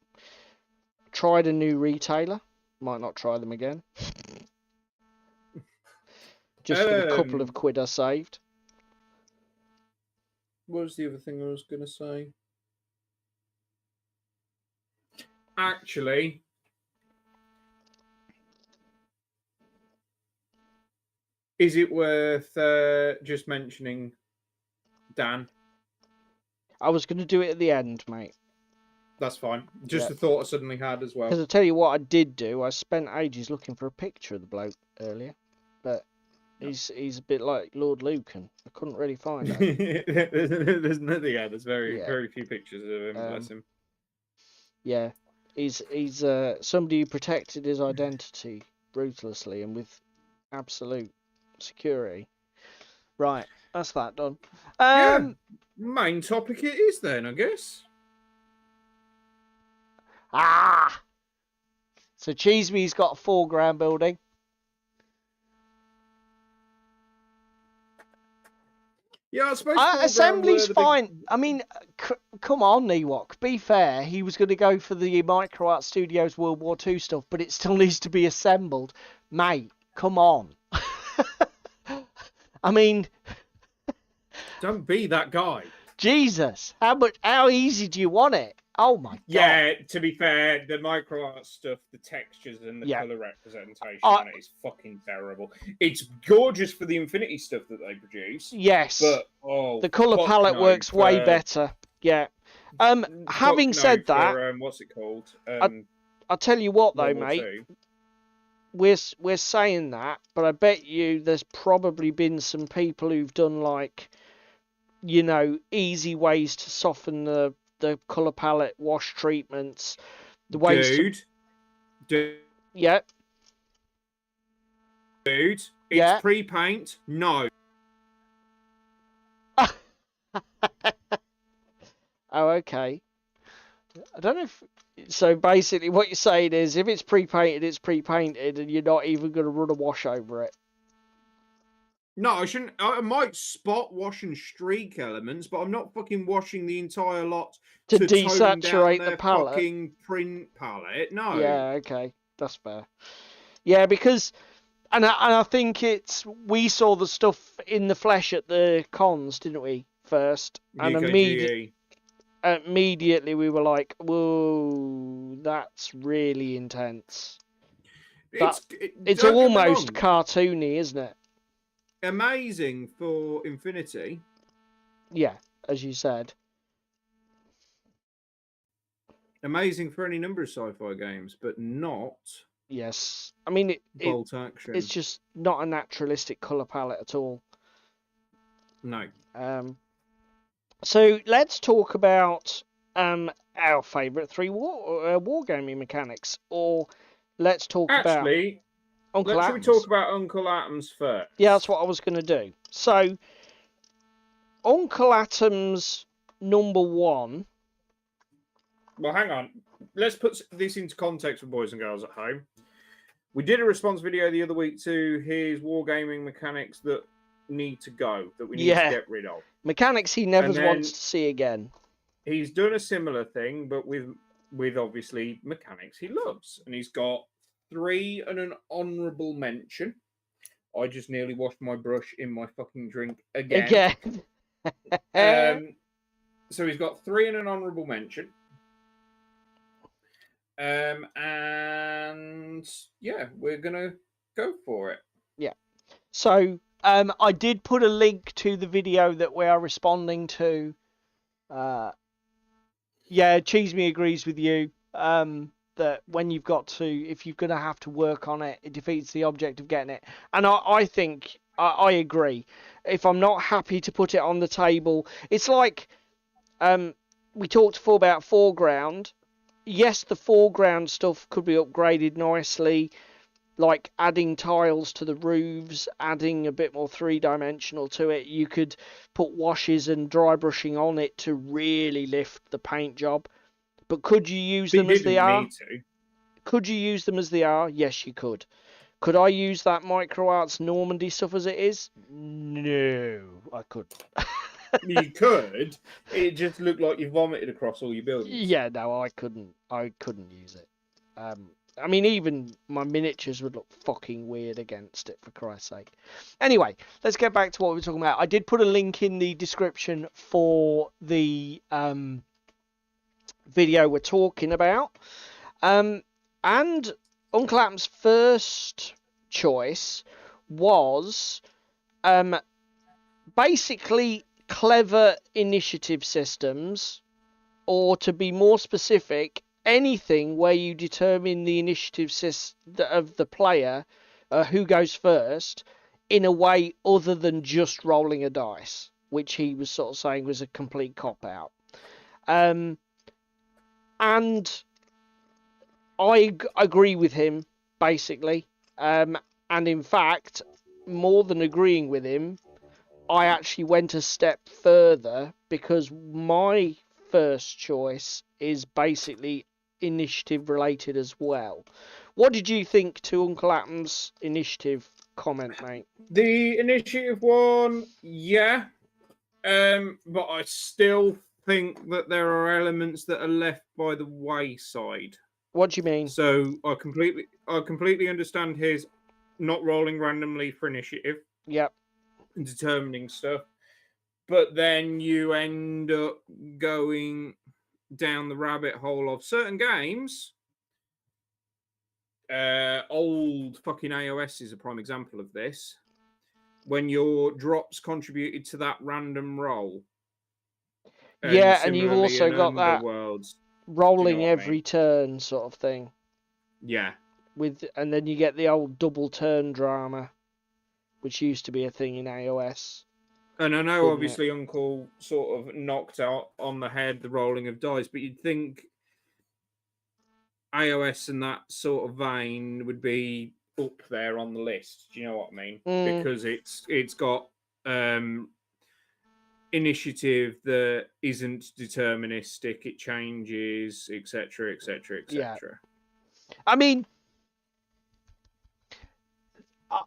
tried a new retailer. Might not try them again. Just for the couple of quid I saved. What was the other thing I was going to say? Actually, is it worth just mentioning Dan? I was going to do it at the end, mate. That's fine. Just a thought I suddenly had as well. Because I'll tell you what I did do. I spent ages looking for a picture of the bloke earlier. But He's a bit like Lord Lucan. I couldn't really find him. There's nothing. Yeah, there's very Yeah. very few pictures of him. Bless him. Yeah, he's somebody who protected his identity ruthlessly and with absolute security. Right, that's that done. Yeah. Main topic it is then, I guess. So Cheeseme's got a foreground building. Yeah, I suppose Assembly's fine. I mean, come on, Ewok. Be fair. He was going to go for the Micro Art Studios World War II stuff, but it still needs to be assembled. Mate, come on. I mean... Don't be that guy. Jesus, how easy do you want it? Oh my god. Yeah, to be fair, the micro art stuff, the textures and the colour representation on it is fucking terrible. It's gorgeous for the Infinity stuff that they produce. Yes. But the colour palette works way better. Yeah. Having said that, what's it called? I'll tell you what though, mate. 2. We're saying that, but I bet you there's probably been some people who've done like, you know, easy ways to soften the colour palette, wash treatments, the ways Dude. Yeah. Dude, it's pre-paint. No. Oh, okay. I don't know if... So basically what you're saying is if it's pre-painted, it's pre-painted and you're not even going to run a wash over it. No, I shouldn't. I might spot wash and streak elements, but I'm not fucking washing the entire lot to tone desaturate down the palette. Fucking print palette. No. Yeah, okay, that's fair. Yeah, because and I think we saw the stuff in the flesh at the cons, didn't we? First, and immediately we were like, "Whoa, that's really intense." It's almost cartoony, isn't it? Amazing for Infinity. Yeah, as you said. Amazing for any number of sci-fi games, but not. Yes, I mean bolt action. It's just not a naturalistic color palette at all. No. So let's talk about our favourite 3 wargaming mechanics, or let's talk about. Should we talk about Uncle Atom's first? Yeah, that's what I was going to do. So, Uncle Atom's number 1. Well, hang on. Let's put this into context for boys and girls at home. We did a response video the other week to his wargaming mechanics that need to go, that we need to get rid of. Mechanics he never wants to see again. He's done a similar thing, but with obviously mechanics he loves. And he's got 3 and an honourable mention. I just nearly washed my brush in my fucking drink again. So he's got 3 and an honourable mention. And yeah, we're gonna go for it. Yeah. So I did put a link to the video that we are responding to. Yeah, Cheeseme agrees with you. That when you've got to, if you're going to have to work on it, it defeats the object of getting it. And I think, I agree. If I'm not happy to put it on the table, it's like, we talked before about foreground. Yes, the foreground stuff could be upgraded nicely, like adding tiles to the roofs, adding a bit more 3-dimensional to it. You could put washes and dry brushing on it to really lift the paint job. But could you use them as they are? Could you use them as they are? Yes, you could. Could I use that Micro Arts Normandy stuff as it is? No, I couldn't. You could. It just looked like you vomited across all your buildings. Yeah, no, I couldn't. I couldn't use it. I mean, even my miniatures would look fucking weird against it, for Christ's sake. Anyway, let's get back to what we were talking about. I did put a link in the description for the video we're talking about. And Uncle Atom's first choice was basically clever initiative systems, or to be more specific, anything where you determine the initiative of the player, who goes first, in a way other than just rolling a dice, which he was sort of saying was a complete cop-out. And I agree with him, basically. And in fact, more than agreeing with him, I actually went a step further, because my first choice is basically initiative related as well. What did you think to Uncle Atom's initiative comment, mate? The initiative one, yeah. But I still think that there are elements that are left by the wayside. What do you mean? So I completely understand his not rolling randomly for initiative Yep. and determining stuff, but then you end up going down the rabbit hole of certain games. Old fucking AOS is a prime example of this. When your drops contributed to that random roll. Yeah, and you've similarly also in got that Underworlds, rolling what I every mean? turn sort of thing. Yeah. And then you get the old double turn drama, which used to be a thing in AOS. And I know, Didn't obviously, Uncle sort of knocked out on the head the rolling of dice, but you'd think AOS and that sort of vein would be up there on the list. Do you know what I mean? Because it's got initiative that isn't deterministic; it changes, etc., etc., Yeah. etc. I mean,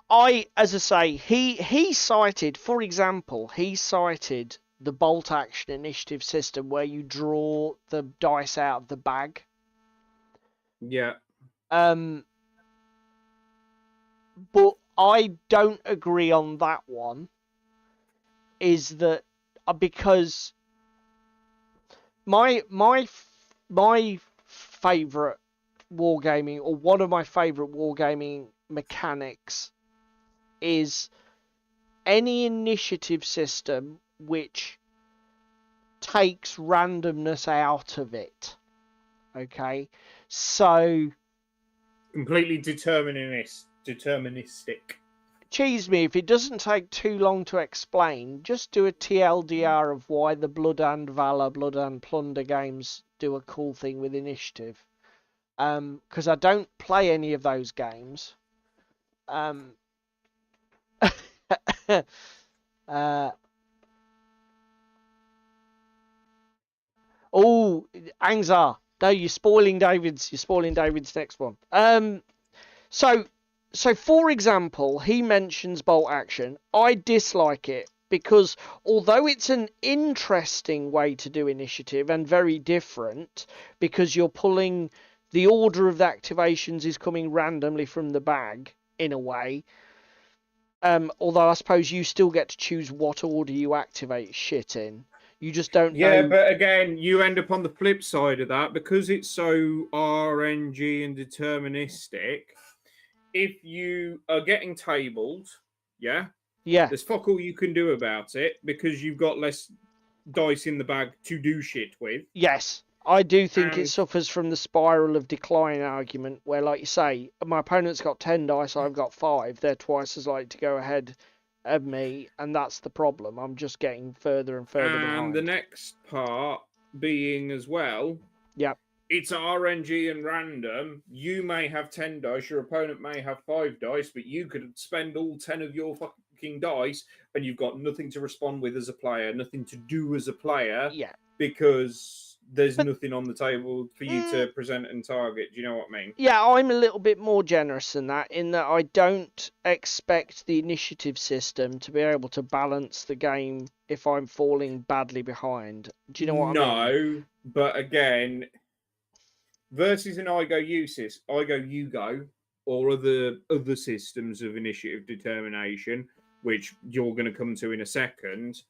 as I say, he cited, for example, the bolt action initiative system where you draw the dice out of the bag. Yeah. But I don't agree on that one. Is that because my favorite wargaming, or one of my favorite wargaming mechanics, is any initiative system which takes randomness out of it. Okay, so Completely deterministic. Cheese me if it doesn't take too long to explain. Just do a TLDR of why the Blood and Valor, Blood and Plunder games do a cool thing with initiative. Because I don't play any of those games. Oh, Angzar. No, you're spoiling David's next one. So for example, he mentions bolt action. I dislike it because although it's an interesting way to do initiative and very different, because you're pulling, the order of the activations is coming randomly from the bag in a way. Although I suppose you still get to choose what order you activate shit in. You just don't know. Yeah, but again, you end up on the flip side of that because it's so RNG and deterministic. If you are getting tabled, yeah, there's fuck all you can do about it because you've got less dice in the bag to do shit with. Yes, I do think it suffers from the spiral of decline argument, where, like you say, my opponent's got 10 dice, I've got 5. They're twice as likely to go ahead of me, and that's the problem. I'm just getting further and further behind. And the next part being as well, yep, it's RNG and random. You may have 10 dice, your opponent may have 5 dice, but you could spend all 10 of your fucking dice and you've got nothing to respond with as a player, nothing to do as a player. Yeah. Because there's nothing on the table for you to present and target. Do you know what I mean? Yeah, I'm a little bit more generous than that, in that I don't expect the initiative system to be able to balance the game if I'm falling badly behind. Do you know what I mean? No, but again, versus an I go you go, or other systems of initiative determination, which you're going to come to in a second,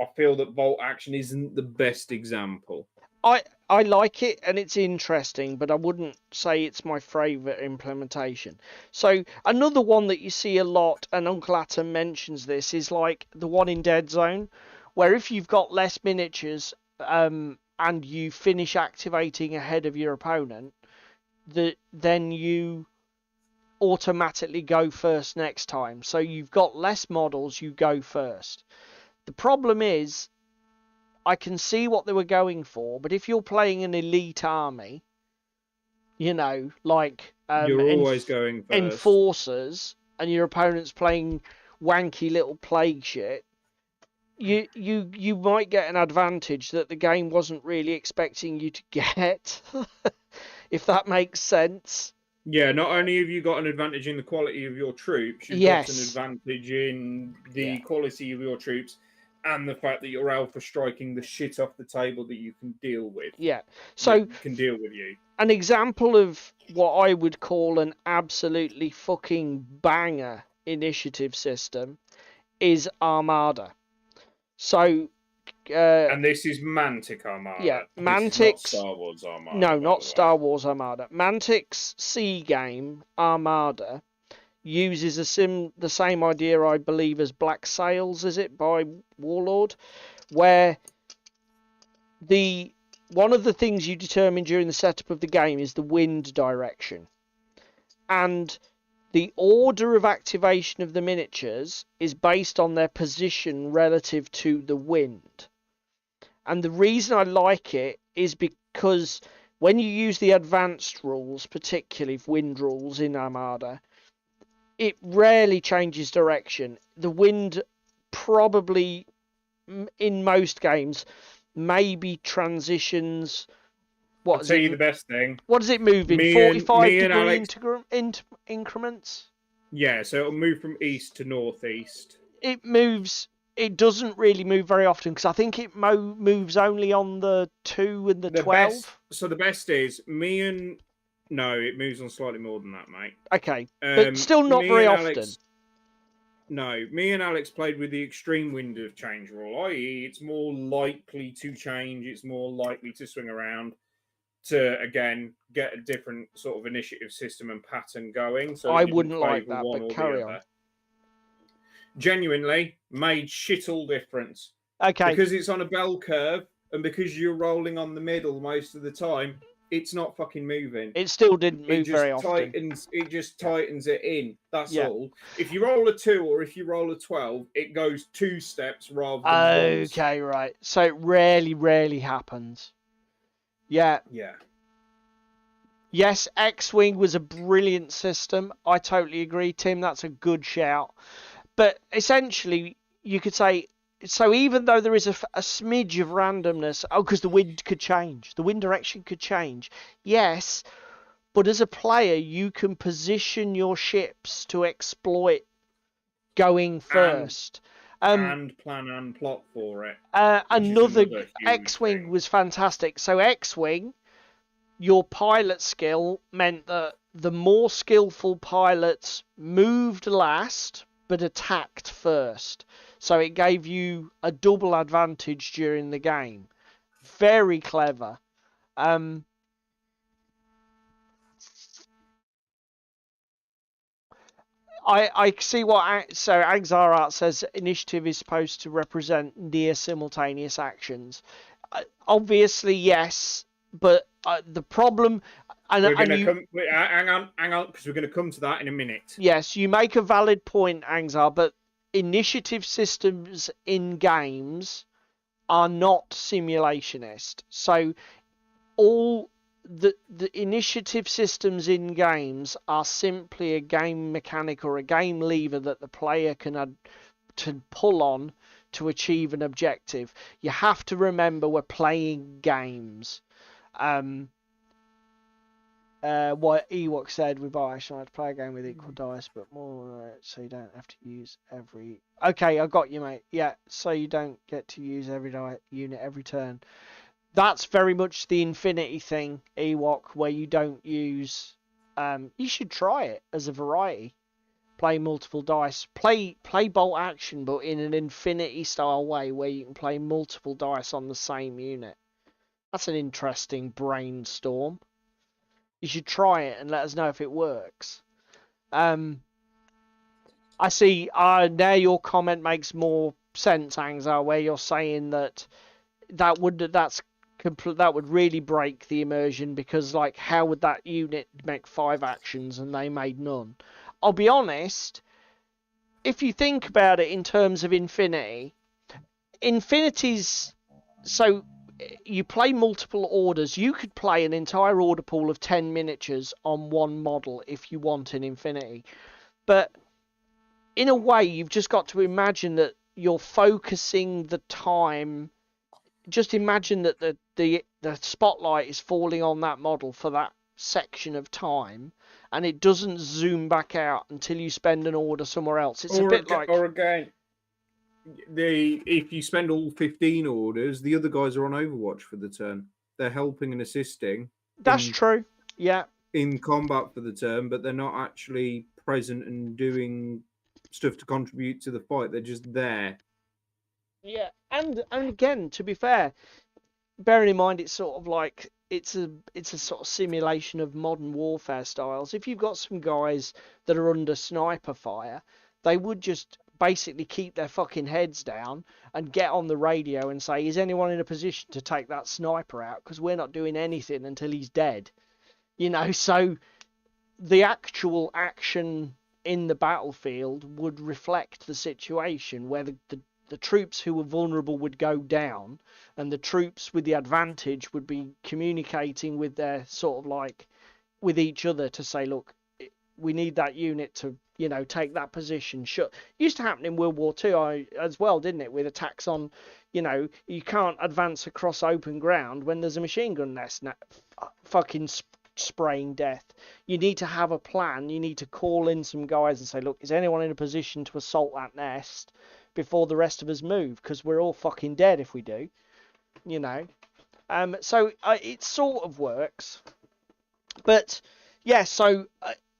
I feel that bolt action isn't the best example. I like it and it's interesting, but I wouldn't say it's my favourite implementation. So another one that you see a lot, and Uncle Atom mentions this, is like the one in Dead Zone, where if you've got less miniatures and you finish activating ahead of your opponent, then you automatically go first next time. So you've got less models, you go first. The problem is, I can see what they were going for, but if you're playing an elite army, you know, like You're always going first. enforcers, and your opponent's playing wanky little plague shit, you might get an advantage that the game wasn't really expecting you to get, if that makes sense. Yeah, not only have you got an advantage in the quality of your troops, you've got an advantage in the quality of your troops and the fact that you're alpha striking the shit off the table that you can deal with. Yeah. So can deal with you. An example of what I would call an absolutely fucking banger initiative system is Armada. So and this is Mantic Armada. Yeah, Mantic's not Star Wars Armada. No, not Star Wars Armada. Mantic's C game Armada uses the same idea, I believe, as Black Sails, is it, by Warlord, where one of the things you determine during the setup of the game is the wind direction, and the order of activation of the miniatures is based on their position relative to the wind. And the reason I like it is because when you use the advanced rules, particularly wind rules in Armada, it rarely changes direction. The wind probably, in most games, maybe transitions. I'll tell you the best thing. What does it move in? 45-degree increments? Yeah, so it'll move from east to northeast. It doesn't really move very often, because I think it moves only on the 2 and the 12. So the best is no, it moves on slightly more than that, mate. Okay, but still not very often. No, me and Alex played with the extreme wind of change rule, i.e. it's more likely to change, it's more likely to swing around to, again, get a different sort of initiative system and pattern going. So I wouldn't like that, but carry on. Genuinely made shit all difference. Okay. Because it's on a bell curve, and because you're rolling on the middle most of the time, it's not fucking moving. It still didn't move very often. It just tightens it in. That's all. If you roll a 2 or if you roll a 12, it goes 2 steps rather than once. Okay, right. So it rarely happens. Yeah. Yeah. Yes, X-Wing was a brilliant system. I totally agree, Tim. That's a good shout. But essentially, you could say, so even though there is a smidge of randomness, because the wind could change, the wind direction could change, yes, but as a player, you can position your ships to exploit going first. And plan and plot for it. Another X-Wing was fantastic. So X-Wing, your pilot skill meant that the more skillful pilots moved last, but attacked first. So it gave you a double advantage during the game. Very clever. I see what... So Axar Art says initiative is supposed to represent near simultaneous actions. Obviously, yes, but the problem... hang on, because we're going to come to that in a minute. Yes, you make a valid point, Angzar, but initiative systems in games are not simulationist. So all the initiative systems in games are simply a game mechanic or a game lever that the player can to pull on to achieve an objective. You have to remember we're playing games. What Ewok said, we buy actually like to play a game with equal dice, but more so you don't have to use every... Okay, I got you, mate. Yeah, so you don't get to use every unit every turn. That's very much the Infinity thing, Ewok, where you don't use... you should try it as a variety. Play multiple dice. Play bolt action, but in an Infinity style way, where you can play multiple dice on the same unit. That's an interesting brainstorm. You should try it and let us know if it works. I see. Now your comment makes more sense, Angzar, where you're saying that's that would really break the immersion, because like, how would that unit make 5 actions and they made none? I'll be honest, if you think about it in terms of Infinity's, so you play multiple orders. You could play an entire order pool of 10 miniatures on one model if you want in Infinity. But in a way, you've just got to imagine that you're focusing the time. Just imagine that the spotlight is falling on that model for that section of time, and it doesn't zoom back out until you spend an order somewhere else. It's a bit like... Or again, if you spend all 15 orders, the other guys are on Overwatch for the turn. They're helping and assisting. That's true. Yeah. In combat for the turn, but they're not actually present and doing stuff to contribute to the fight. They're just there. Yeah, and again, to be fair, bearing in mind it's sort of like it's a sort of simulation of modern warfare styles. If you've got some guys that are under sniper fire, they would just basically keep their fucking heads down and get on the radio and say, is anyone in a position to take that sniper out? Because we're not doing anything until he's dead. You know, so the actual action in the battlefield would reflect the situation, where the troops who were vulnerable would go down, and the troops with the advantage would be communicating with their sort of like with each other to say, look, we need that unit to, you know, take that position. Sure, used to happen in World War II as well, didn't it? With attacks on, you know, you can't advance across open ground when there's a machine gun nest fucking spraying death. You need to have a plan. You need to call in some guys and say, look, is anyone in a position to assault that nest before the rest of us move? Because we're all fucking dead if we do, you know. So it sort of works. But yeah, so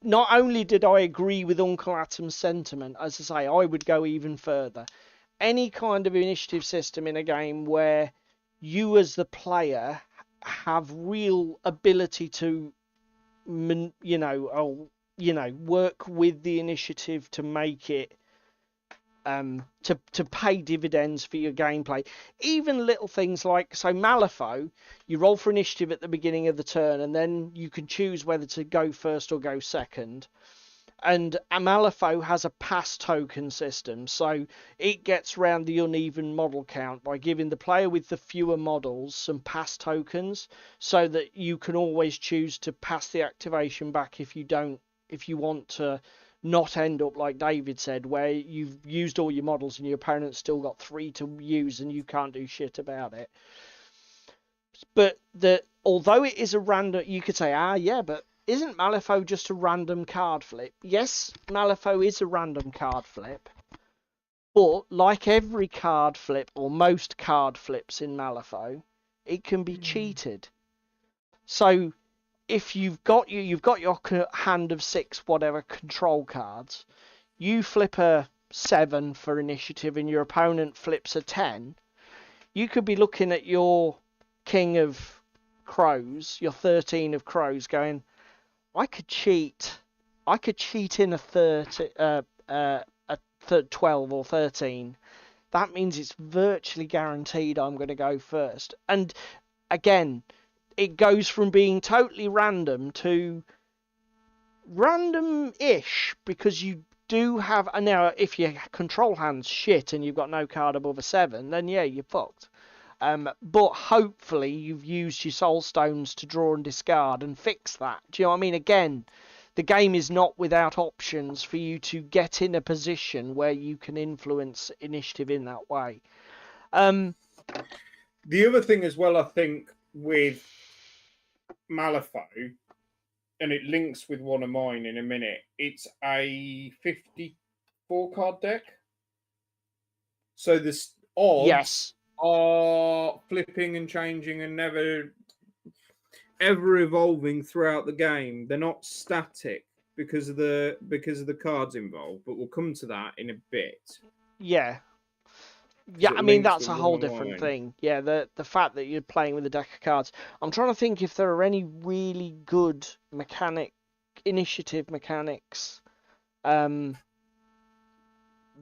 not only did I agree with Uncle Atom's sentiment, as I say, I would go even further. Any kind of initiative system in a game where you as the player have real ability to, work with the initiative to make it, to pay dividends for your gameplay. Even little things like, so Malifaux, you roll for initiative at the beginning of the turn, and then you can choose whether to go first or go second. And Malifaux has a pass token system, so it gets round the uneven model count by giving the player with the fewer models some pass tokens, so that you can always choose to pass the activation back if you want to not end up like David said, where you've used all your models and your opponent's still got 3 to use and you can't do shit about it. But although it is a random, you could say, but isn't Malifaux just a random card flip? Yes, Malifaux is a random card flip. But like every card flip, or most card flips in Malifaux, it can be cheated. So if you've got your hand of 6 whatever control cards, you flip a 7 for initiative and your opponent flips a 10, you could be looking at your King of Crows, your 13 of Crows, going, I could cheat in a 12 or 13. That means it's virtually guaranteed I'm going to go first. And again, it goes from being totally random to random-ish, because you do have... Now, if your control hand's shit and you've got no card above a 7, then yeah, you're fucked. But hopefully you've used your soul stones to draw and discard and fix that. Do you know what I mean? Again, the game is not without options for you to get in a position where you can influence initiative in that way. The other thing as well, I think, with Malifaux, and it links with one of mine in a minute, it's a 54 card deck. So the odds are flipping and changing and never ever evolving throughout the game. They're not static because of the cards involved, but we'll come to that in a bit. Yeah, I mean, that's a whole different thing. Yeah, the fact that you're playing with a deck of cards. I'm trying to think if there are any really good initiative mechanics that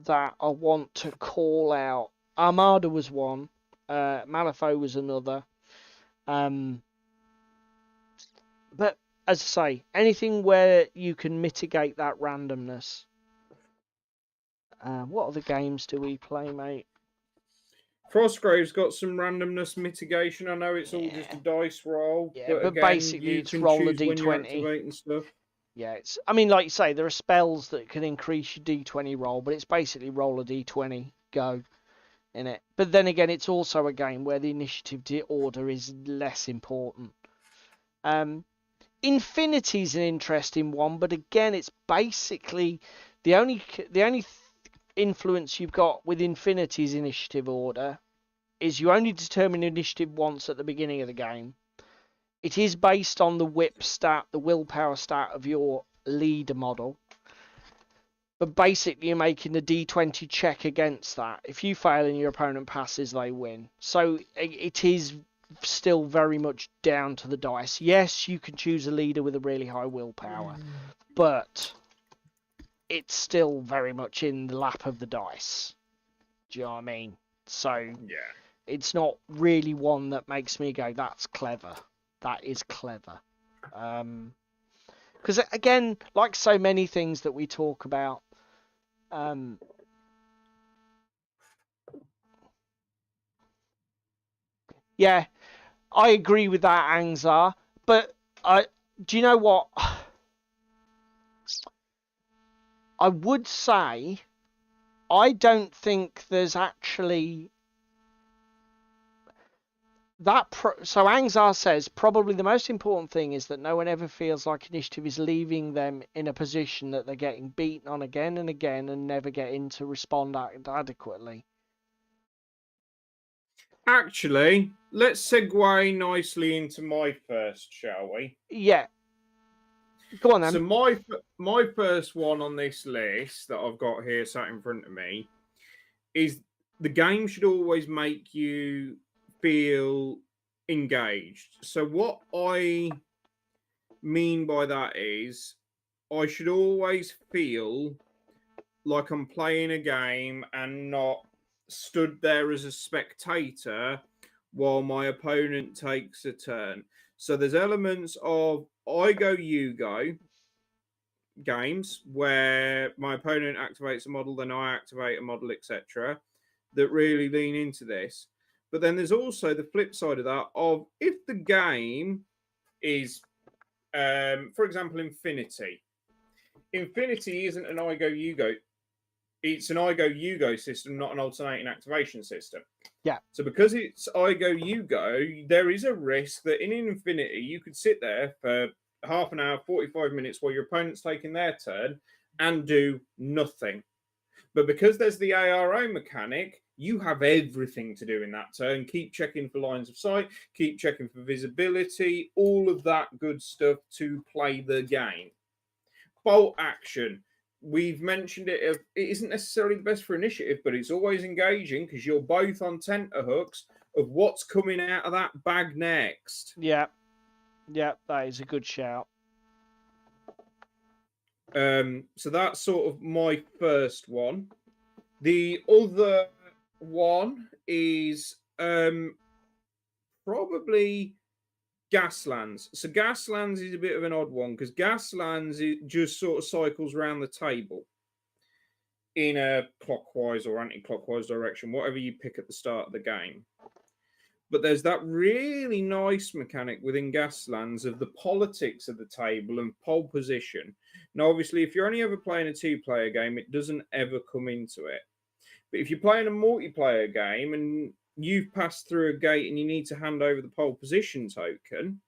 I want to call out. Armada was one. Malifaux was another. But as I say, anything where you can mitigate that randomness. What other games do we play, mate? Frostgrave's got some randomness mitigation. I know it's all just a Yeah. dice roll, Yeah, but but again, basically you it's can roll a choose when you're d20. activating stuff. Yeah, I mean, like you say, there are spells that can increase your d20 roll, but it's basically roll a d20, go, in it. But then again, it's also a game where the initiative order is less important. Infinity's an interesting one, but again, it's basically the only influence you've got with Infinity's initiative order is you only determine initiative once at the beginning of the game. It is based on the whip stat, the willpower stat of your leader model. But basically, you're making the d20 check against that. If you fail and your opponent passes, they win. So it is still very much down to the dice. Yes, you can choose a leader with a really high willpower, but it's still very much in the lap of the dice. Do you know what I mean? So Yeah. it's not really one that makes me go, that's clever. That is clever. Because again, like so many things that we talk about, yeah, I agree with that, Angzar. But do you know what? I would say I don't think there's actually that. So Angzar says probably the most important thing is that no one ever feels like initiative is leaving them in a position that they're getting beaten on again and again and never getting to respond adequately. Actually, let's segue nicely into my first, shall we? Yeah. Go on then. So my first one on this list that I've got here sat in front of me is the game should always make you feel engaged. So what I mean by that is I should always feel like I'm playing a game and not stood there as a spectator while my opponent takes a turn. So there's elements of I go, you go games where my opponent activates a model, then I activate a model, etc., that really lean into this. But then there's also the flip side of that of if the game is, for example, Infinity. Infinity isn't an I go, you go. It's an I go, you go system, not an alternating activation system. Yeah. So because it's I go, you go, there is a risk that in Infinity you could sit there for half an hour, 45 minutes while your opponent's taking their turn and do nothing. But because there's the ARO mechanic, you have everything to do in that turn. Keep checking for lines of sight, keep checking for visibility, all of that good stuff to play the game. Bolt action. We've mentioned it. It isn't necessarily the best for initiative, but it's always engaging because you're both on tenterhooks of what's coming out of that bag next. Yeah. Yeah, that is a good shout. So that's sort of my first one. The other one is probably Gaslands. So Gaslands is a bit of an odd one because Gaslands it just sort of cycles around the table in a clockwise or anti-clockwise direction, whatever you pick at the start of the game. But there's that really nice mechanic within Gaslands of the politics of the table and pole position. Now, obviously, if you're only ever playing a two-player game, it doesn't ever come into it. But if you're playing a multiplayer game and you've passed through a gate and you need to hand over the pole position token,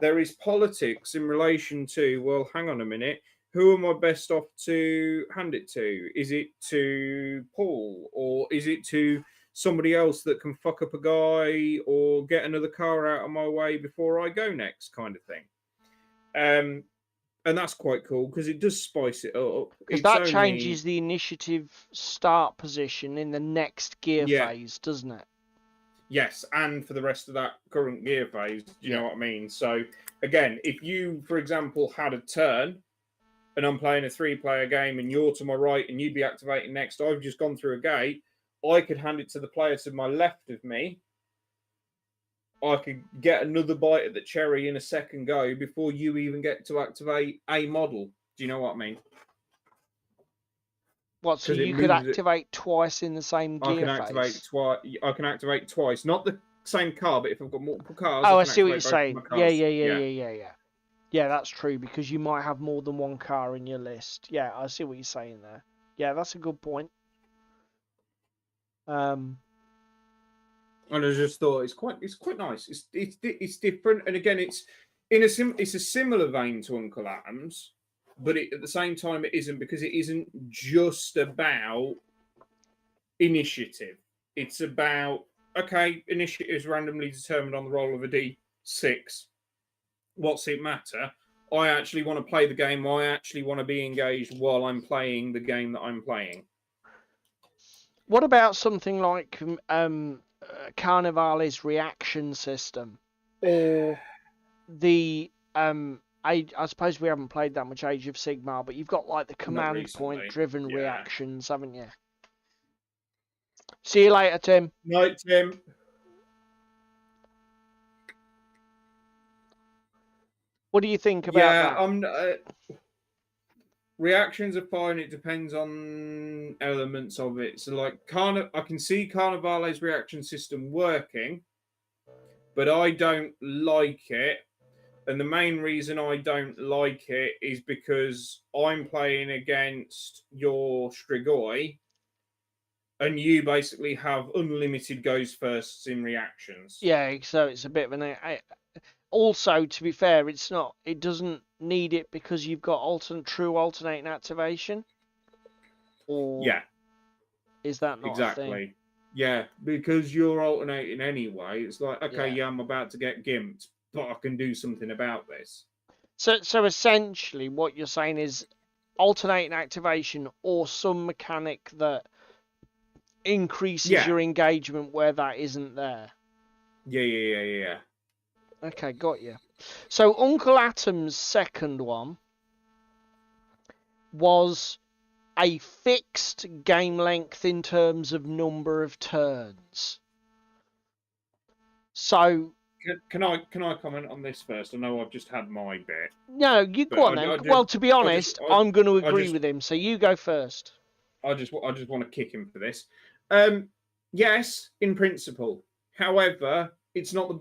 there is politics in relation to, well, hang on a minute, who am I best off to hand it to? Is it to Paul or is it to somebody else that can fuck up a guy or get another car out of my way before I go next, kind of thing? And that's quite cool because it does spice it up. Because that changes the initiative start position in the next gear phase, doesn't it? Yes, and for the rest of that current gear phase, do you know what I mean? So, again, if you, for example, had a turn and I'm playing a three-player game and you're to my right and you'd be activating next, I've just gone through a gate, I could hand it to the player to my left of me I could get another bite at the cherry in a second go before you even get to activate a model. Do you know what I mean? What, so Because it you could moves it. activate twice in the same I gear can activate phase? twice. I can activate twice, not the same car, but if I've got multiple cars, Oh, I I can see what you're activate both of my saying. Yeah, cars. yeah, yeah, yeah, yeah, yeah. Yeah, that's true, because you might have more than one car in your list. Yeah, I see what you're saying there. Yeah, that's a good point. And I just thought it's quite nice. It's different, and again, it's a similar vein to Uncle Adam's, but at the same time, it isn't, because it isn't just about initiative. It's about, okay, initiative is randomly determined on the roll of a d6. What's it matter? I actually want to play the game. I actually want to be engaged while I'm playing the game that I'm playing. What about something like Carnivale's reaction system, or the I suppose we haven't played that much Age of Sigmar, but you've got like the Not command point recently. driven Yeah. reactions, haven't you? See you later, Tim. Night, Tim. What do you think about that? Reactions are fine. It depends on elements of it. So, like, I can see Carnivale's reaction system working, but I don't like it. And the main reason I don't like it is because I'm playing against your Strigoi, and you basically have unlimited goes firsts in reactions. Yeah, so it's a bit of an. Also, to be fair, it doesn't need it because you've got true alternating activation. Or Yeah, is that not a thing? exactly. Yeah, because you're alternating anyway. It's like, okay, yeah, I'm about to get gimped, but I can do something about this. So essentially, what you're saying is alternating activation or some mechanic that increases your engagement where that isn't there. Yeah. Okay, got you. So Uncle Atom's second one was a fixed game length in terms of number of turns. So can I comment on this first? I know I've just had my bit. No, you go on then. Well, to be honest, I'm going to agree with him. So you go first. I just want to kick him for this. Yes, in principle. However, it's not the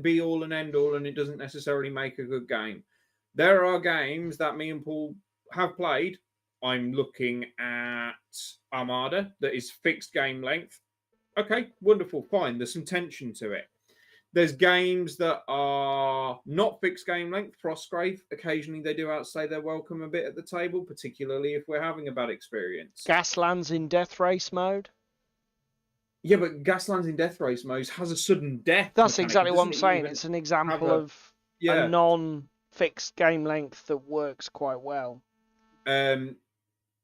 be all and end all, and it doesn't necessarily make a good game. There are games that me and Paul have played. I'm looking at Armada that is fixed game length. Okay, wonderful, fine. There's some tension to it. There's games that are not fixed game length. Frostgrave, occasionally they do outstay their welcome a bit at the table, particularly if we're having a bad experience. Gaslands in Death Race mode? Yeah, but Gaslands in Death Race mode has a sudden death. That's exactly what I'm saying. It's an example of a non-fixed game length that works quite well.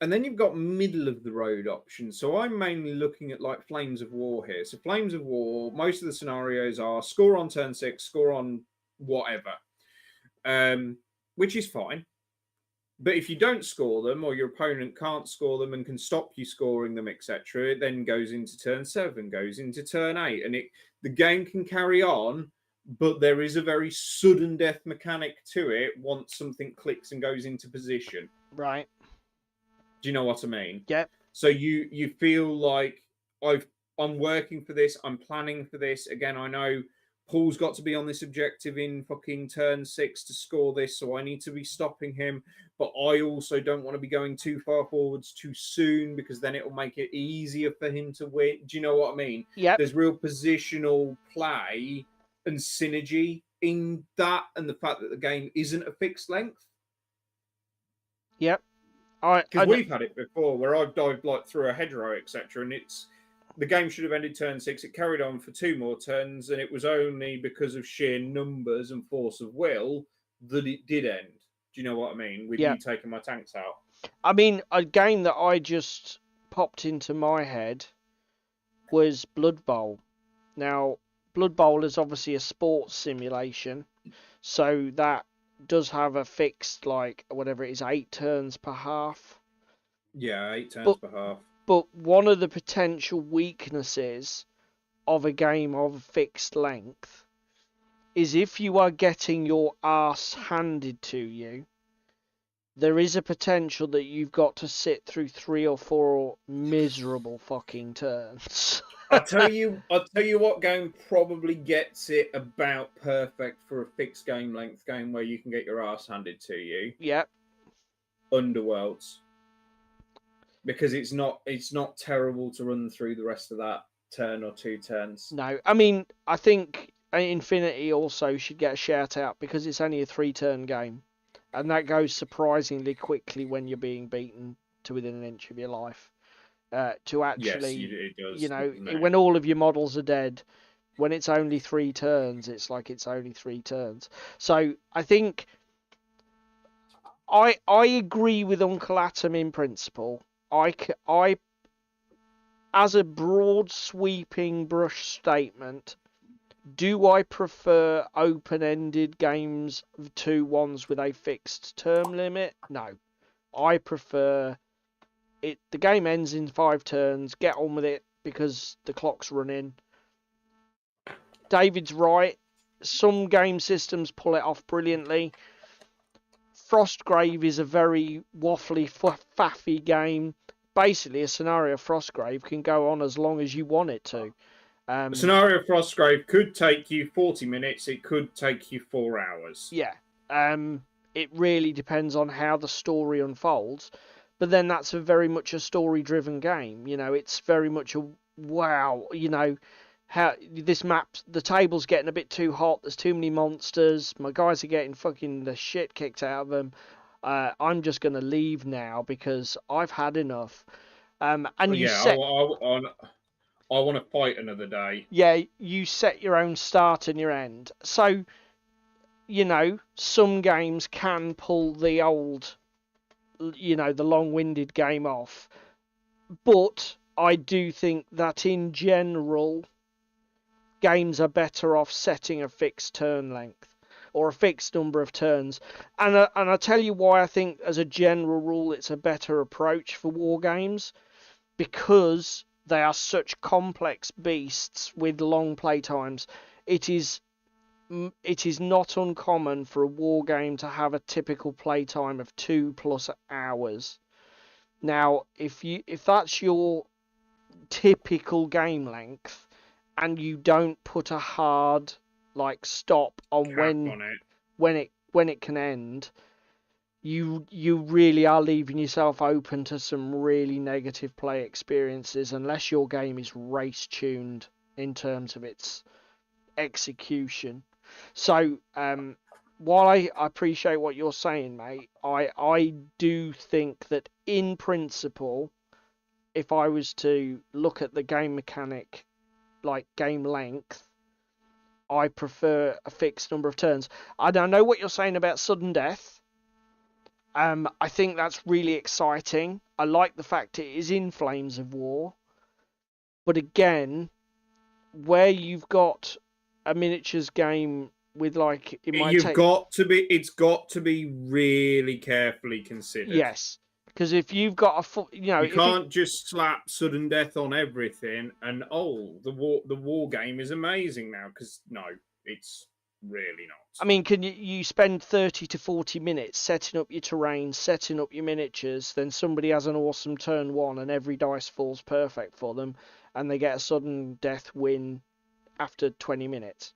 And then you've got middle of the road options. So I'm mainly looking at like Flames of War here. So Flames of War, most of the scenarios are score on turn 6, score on whatever, which is fine. But if you don't score them, or your opponent can't score them and can stop you scoring them, etc., it then goes into turn 7, goes into turn 8, and the game can carry on, but there is a very sudden death mechanic to it once something clicks and goes into position. Right. Do you know what I mean? Yep. So you feel like I'm working for this, I'm planning for this. Again, I know Paul's got to be on this objective in fucking turn 6 to score this, so I need to be stopping him. But I also don't want to be going too far forwards too soon, because then it will make it easier for him to win. Do you know what I mean? Yeah. There's real positional play and synergy in that, and the fact that the game isn't a fixed length. Yep. Because we've had it before where I've dived like through a hedgerow, etc., and the game should have ended turn 6. It carried on for 2 more turns, and it was only because of sheer numbers and force of will that it did end. Do you know what I mean? With you taking my tanks out. I mean, a game that I just popped into my head was Blood Bowl. Now, Blood Bowl is obviously a sports simulation, so that does have a fixed, like, whatever it is, 8 turns per half. Yeah, 8 turns per half. But one of the potential weaknesses of a game of fixed length is if you are getting your arse handed to you, there is a potential that you've got to sit through 3 or 4 miserable fucking turns. I'll tell you what game probably gets it about perfect for a fixed game length game where you can get your ass handed to you. Yep. Underworlds. Because it's not terrible to run through the rest of that turn or 2 turns. No, I mean, I think Infinity also should get a shout out because it's only a 3-turn game, and that goes surprisingly quickly when you're being beaten to within an inch of your life. To actually, yes, it does. you know, No. when all of your models are dead, when it's only 3 turns, it's like it's only 3 turns. So I think I agree with Uncle Atom in principle. I as a broad sweeping brush statement, do I prefer open-ended games to ones with a fixed term limit? No. I prefer it. The game ends in 5 turns, get on with it because the clock's running. David's right. Some game systems pull it off brilliantly. Frostgrave is a very waffly, faffy game. Basically, a scenario of Frostgrave can go on as long as you want it to. A scenario of Frostgrave could take you 40 minutes. It could take you 4 hours. Yeah. It really depends on how the story unfolds. But then that's very much a story-driven game. You know, it's very much a wow. You know, how this map, the table's getting a bit too hot. There's too many monsters. My guys are getting fucking the shit kicked out of them. I'm just gonna leave now because I've had enough. And you set. I want to fight another day. Yeah, you set your own start and your end. So, you know, some games can pull the old, you know, the long-winded game off. But I do think that in general, games are better off setting a fixed turn length or a fixed number of turns. And I'll tell you why I think, as a general rule, it's a better approach for war games. Because they are such complex beasts with long play times. It is not uncommon for a war game to have a typical play time of 2+ hours. Now, if that's your typical game length, and you don't put a hard like stop on when it can end, you really are leaving yourself open to some really negative play experiences unless your game is race tuned in terms of its execution. So while I appreciate what you're saying, mate, I do think that in principle, if I was to look at the game mechanic, like game length, I prefer a fixed number of turns. I don't know what you're saying about sudden death. I think that's really exciting. I like the fact it is in Flames of War. But again, where you've got a miniatures game with like it's got to be really carefully considered. Yes, because if you've got you can't just slap sudden death on everything and the war game is amazing now, because no, it's really not. I mean, can you spend 30 to 40 minutes setting up your terrain, setting up your miniatures, then somebody has an awesome turn 1 and every dice falls perfect for them and they get a sudden death win after 20 minutes.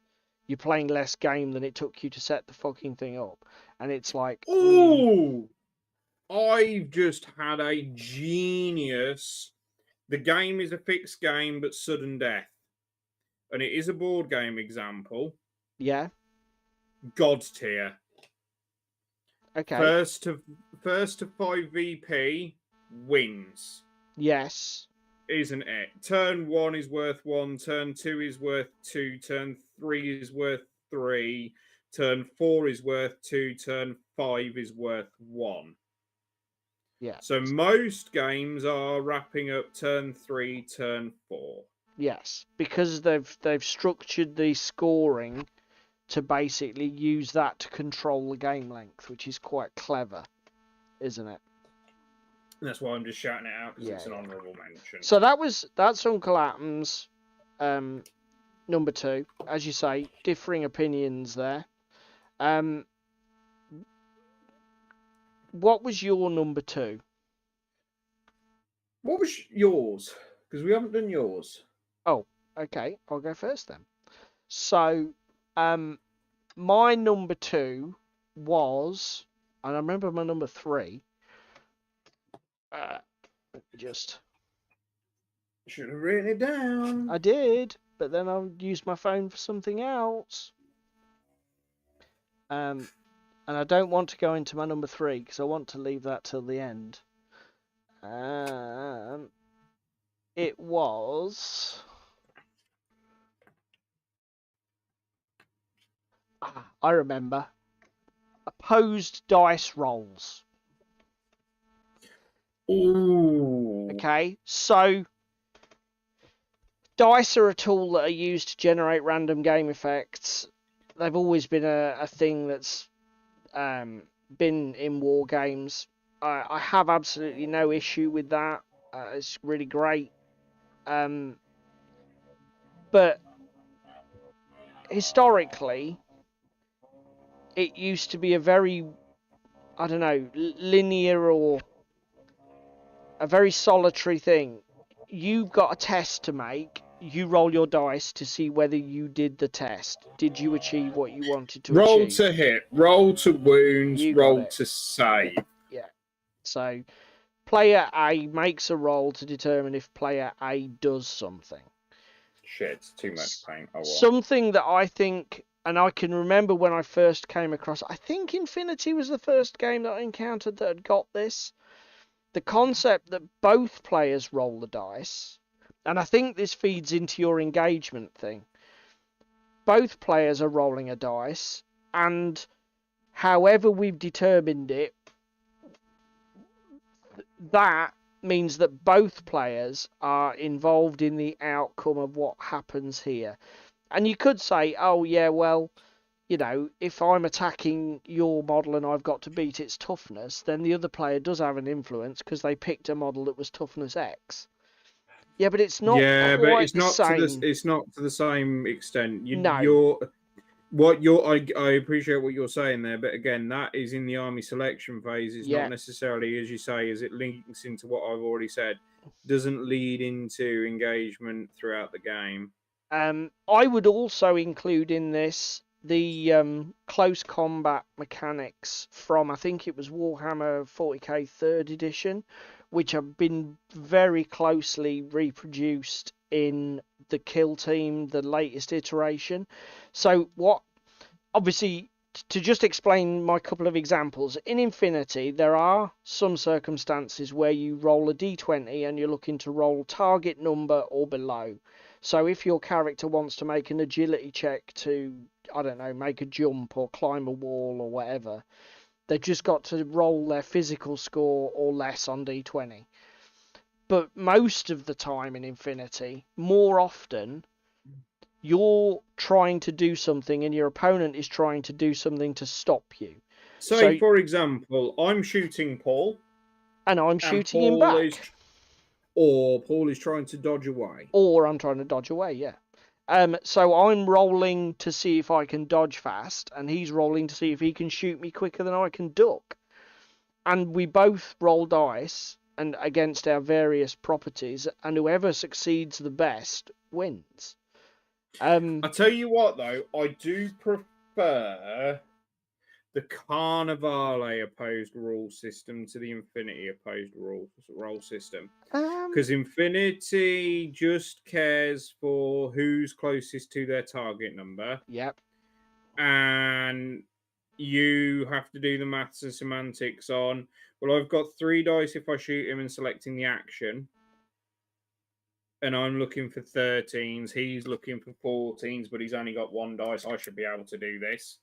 You're playing less game than it took you to set the fucking thing up. And it's like... Ooh! I've just had a genius. The game is a fixed game, but sudden death. And it is a board game example. Yeah. God tier. Okay. First to 5 VP wins. Yes. Isn't it? Turn 1 is worth 1, turn 2 is worth 2, turn 3 is worth 3, turn 4 is worth 2, turn 5 is worth 1. Yeah. So most games are wrapping up turn 3, turn 4. Yes, because they've structured the scoring to basically use that to control the game length, which is quite clever, isn't it? And that's why I'm just shouting it out, because it's an honourable mention. So that's Uncle Atom's number 2. As you say, differing opinions there. What was your number 2? What was yours? Because we haven't done yours. Oh, okay. I'll go first then. So, my number 2 was, and I remember my number 3. Let me just. Should have written it down. I did, but then I used my phone for something else. And I don't want to go into my number 3 because I want to leave that till the end. It was. I remember. Opposed dice rolls. Ooh. Okay, so dice are a tool that are used to generate random game effects. They've always been a thing that's been in war games. I have absolutely no issue with that. It's really great. But historically, it used to be a very, I don't know, linear or a very solitary thing. You've got a test to make. You roll your dice to see whether you did the test. Did you achieve what you wanted to Roll achieve? to hit, roll to wounds, You got roll it. to save. Yeah. So, player A makes a roll to determine if player A does something. Shit, too much pain. Oh, well. Something that I think, and I can remember when I first came across, I think Infinity was the first game that I encountered that had got this. The concept that both players roll the dice, and I think this feeds into your engagement thing. Both players are rolling a dice, and however we've determined it, that means that both players are involved in the outcome of what happens here. And you could say, oh yeah, well, you know, if I'm attacking your model and I've got to beat its toughness, then the other player does have an influence because they picked a model that was toughness X. Yeah, but it's not quite it's the not same. to the, it's not to the same extent. No. I appreciate what you're saying there, but again, that is in the army selection phase. It's Yeah. not necessarily, as you say, as it links into what I've already said, doesn't lead into engagement throughout the game. I would also include in this the close combat mechanics from, I think it was Warhammer 40k 3rd edition, which have been very closely reproduced in the Kill Team, the latest iteration. So what, obviously, to just explain my couple of examples, in Infinity there are some circumstances where you roll a d20 and you're looking to roll target number or below. So if your character wants to make an agility check to, I don't know, make a jump or climb a wall or whatever, they've just got to roll their physical score or less on d20. But most of the time in Infinity, more often, you're trying to do something and your opponent is trying to do something to stop you. So for example, I'm shooting Paul. And I'm shooting him back. Or Paul is trying to dodge away. Or I'm trying to dodge away, yeah. So I'm rolling to see if I can dodge fast, and he's rolling to see if he can shoot me quicker than I can duck. And we both roll dice and against our various properties, and whoever succeeds the best wins. I tell you what, though, I do prefer the Carnivale opposed rule system to the Infinity opposed role system. Because Infinity just cares for who's closest to their target number. Yep. And you have to do the maths and semantics on, well, I've got 3 dice if I shoot him and selecting the action. And I'm looking for 13s. He's looking for 14s, but he's only got 1 dice. I should be able to do this.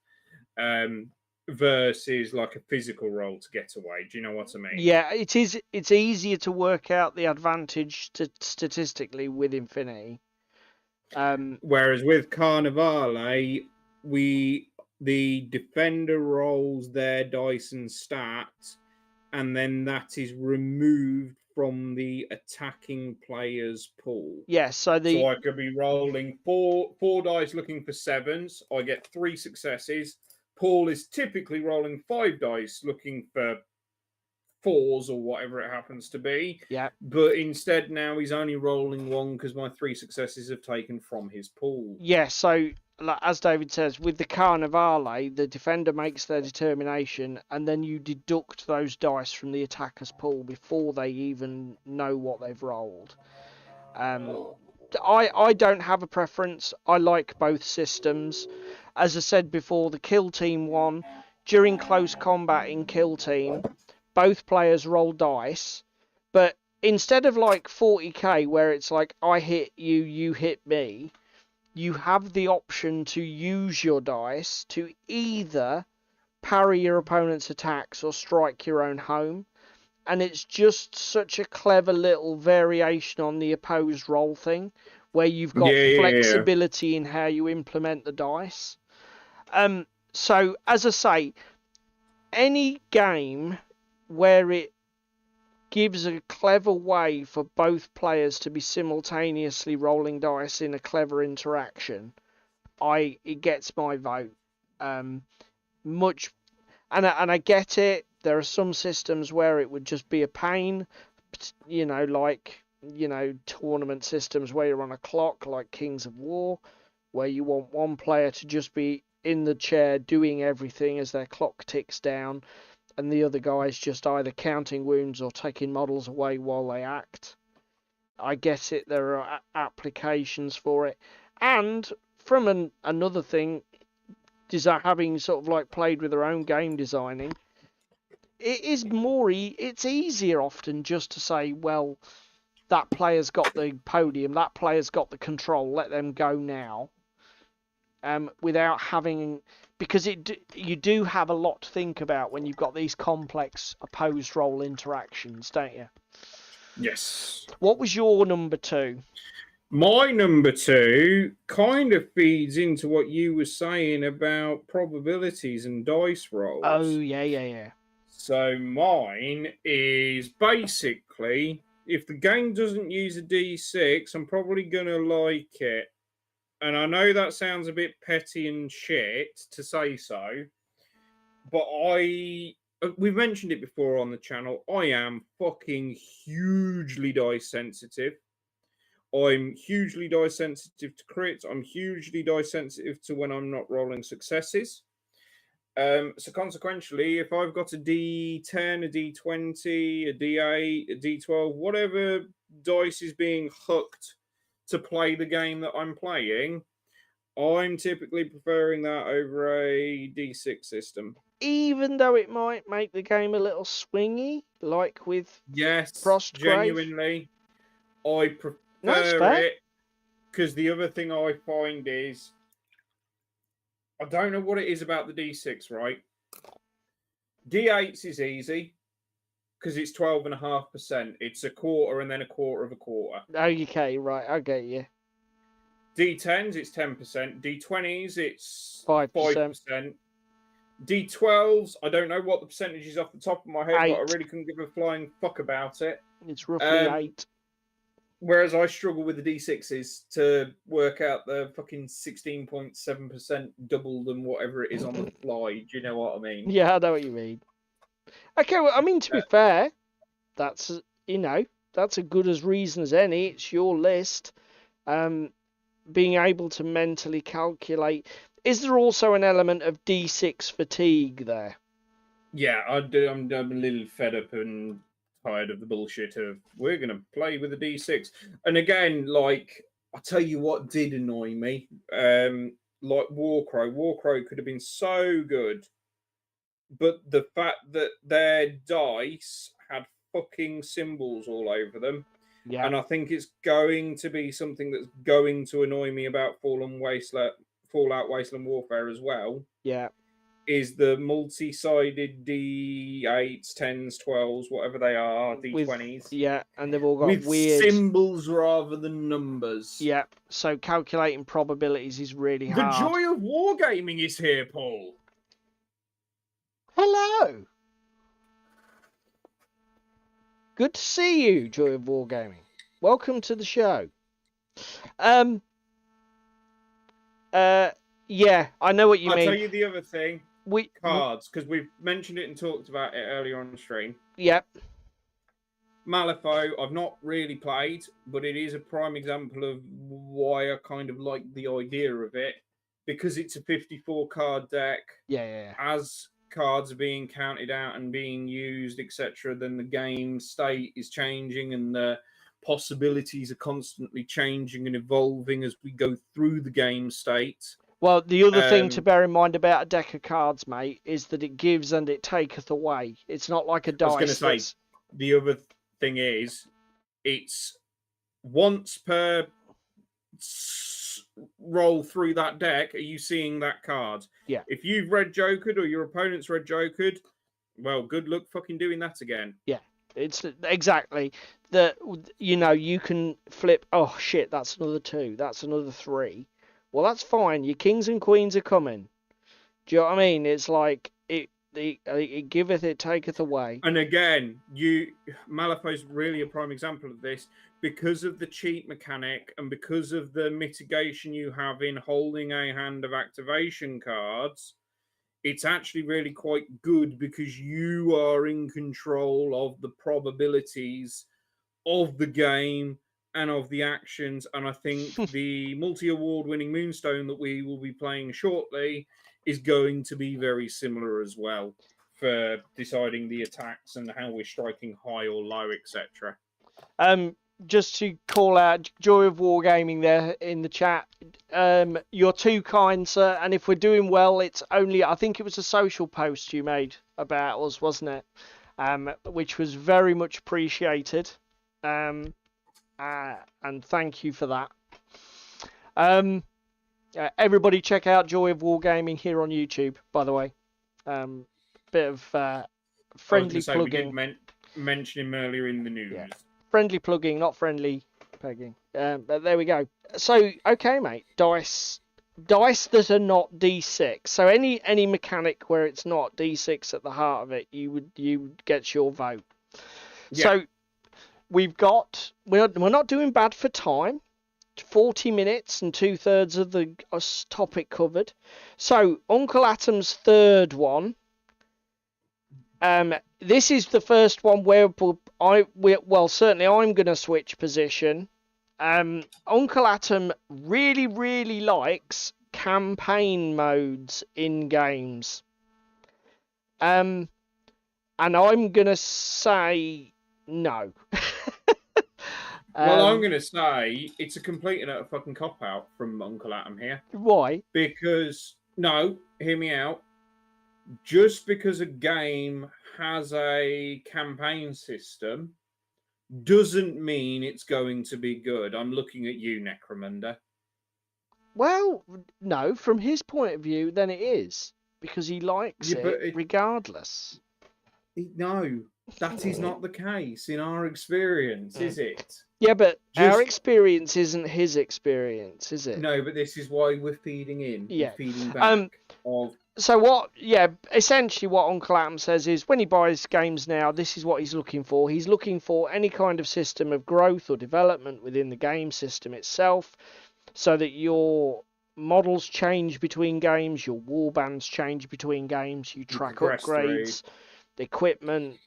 Versus like a physical roll to get away. Do you know what I mean? Yeah, it is. It's easier to work out the advantage statistically with Infinity. Whereas with Carnivale, the defender rolls their dice and stats, and then that is removed from the attacking player's pool. Yeah, so So I could be rolling four dice looking for sevens. I get 3 successes. Paul is typically rolling 5 dice looking for 4s or whatever it happens to be. yeah. But instead now he's only rolling 1 because my 3 successes have taken from his pool. Yeah, so like, as David says, with the Carnivale, the defender makes their determination, and then you deduct those dice from the attacker's pool before they even know what they've rolled. I don't have a preference. I like both systems. As I said before, the Kill Team one, during close combat in Kill Team, both players roll dice, but instead of like 40k where it's like I hit you, you hit me, you have the option to use your dice to either parry your opponent's attacks or strike your own home. And it's just such a clever little variation on the opposed roll thing, where you've got flexibility in how you implement the dice. So, as I say, any game where it gives a clever way for both players to be simultaneously rolling dice in a clever interaction, it gets my vote. And I get it. There are some systems where it would just be a pain, like tournament systems where you're on a clock, like Kings of War, where you want one player to just be in the chair doing everything as their clock ticks down, and the other guy's just either counting wounds or taking models away while they act. I get it. There are applications for it, and from another thing, having sort of like played with their own game designing, it is it's easier often just to say, well, that player's got the podium, that player's got the control, let them go now. Without having, because you do have a lot to think about when you've got these complex opposed role interactions, don't you? Yes. What was your number 2? My number 2 kind of feeds into what you were saying about probabilities and dice rolls. Oh, yeah. So mine is basically, if the game doesn't use a D6, I'm probably going to like it. And I know that sounds a bit petty and shit to say so, but we've mentioned it before on the channel, I am fucking hugely dice sensitive. I'm hugely dice sensitive to crits. I'm hugely dice sensitive to when I'm not rolling successes. So consequentially, if I've got a D10, a D20, a D8, a D12, whatever dice is being hooked to play the game that I'm playing, I'm typically preferring that over a D6 system. Even though it might make the game a little swingy, like with Frostgrave? Genuinely, I prefer it, because the other thing I find is, I don't know what it is about the D6, right? D8s is easy because it's 12.5%. It's a quarter and then a quarter of a quarter. Okay, right, I get you. D10s, it's 10%. D20s, it's 5%. D12s, I don't know what the percentage is off the top of my head, 8. but I really couldn't give a flying fuck about it. It's roughly 8. Whereas I struggle with the D6s to work out the fucking 16.7% double than whatever it is on the fly. Do you know what I mean? Yeah, I know what you mean. Okay, well, I mean, to be fair, that's, that's as good as reason as any. It's your list. Being able to mentally calculate. Is there also an element of D6 fatigue there? Yeah, I'm a little fed up and tired of the bullshit of we're going to play with a D6. And again, like, I'll tell you what did annoy me. Like Warcrow. Warcrow could have been so good. But the fact that their dice had fucking symbols all over them. Yeah. And I think it's going to be something that's going to annoy me about Fallout Wasteland Warfare as well. Yeah. Is the multi-sided D8s, 10s, 12s, whatever they are, D20s. Yeah, and they've all got with weird symbols rather than numbers. Yeah, so calculating probabilities is really hard. The joy of wargaming is here, Paul. Hello. Good to see you, Joy of Wargaming. Welcome to the show. Yeah, I know what you I'll mean. tell you the other thing. We Cards, because we've mentioned it and talked about it earlier on the stream. Yep. Malifaux, I've not really played, but it is a prime example of why I kind of like the idea of it, because it's a 54 card deck. Yeah. As cards are being counted out and being used, etc., then the game state is changing and the possibilities are constantly changing and evolving as we go through the game state. Well, the other thing to bear in mind about a deck of cards, mate, is that it gives and it taketh away. It's not like a dice. I was going to say, the other thing is, it's once per roll through that deck, are you seeing that card? Yeah. If you've red jokered or your opponent's red jokered, well, good luck fucking doing that again. Yeah, it's exactly that. You know, you can flip. Oh shit, that's another 2. That's another 3. Well, that's fine. Your kings and queens are coming. Do you know what I mean? It's like it giveth, it taketh away. And again, Malifaux's really a prime example of this because of the cheat mechanic and because of the mitigation you have in holding a hand of activation cards. It's actually really quite good because you are in control of the probabilities of the game and of the actions. And I think the multi-award winning Moonstone that we will be playing shortly is going to be very similar as well for deciding the attacks and how we're striking high or low, etc. Just to call out Joy of Wargaming there in the chat. You're too kind, sir. And if we're doing well, it's only, I think it was a social post you made about us, wasn't it? Which was very much appreciated. And thank you for that. Everybody check out Joy of Wargaming here on YouTube, by the way. Bit of friendly plugging. We did mention him earlier in the news. Yeah. Friendly plugging, not friendly pegging. But there we go. So, okay, mate. Dice that are not D6. So any mechanic where it's not D6 at the heart of it, you get your vote. Yeah. So we're not doing bad for time. 40 minutes and 2/3 of the topic covered. So Uncle Atom's third one. This is the first one where certainly I'm going to switch position. Uncle Atom really, really likes campaign modes in games. And I'm going to say no. Well, I'm going to say it's a complete and utter fucking cop-out from Uncle Atom here. Why? Because, no, hear me out. Just because a game has a campaign system doesn't mean it's going to be good. I'm looking at you, Necromunda. Well, no, from his point of view, then it is. Because he likes it regardless. No, that is not the case in our experience, is it? Yeah, but our experience isn't his experience, is it? No, but this is why we're feeding in. Yeah. We're feeding back. So essentially what Uncle Atom says is when he buys games now, this is what he's looking for. He's looking for any kind of system of growth or development within the game system itself so that your models change between games, your warbands change between games, you track upgrades, equipment,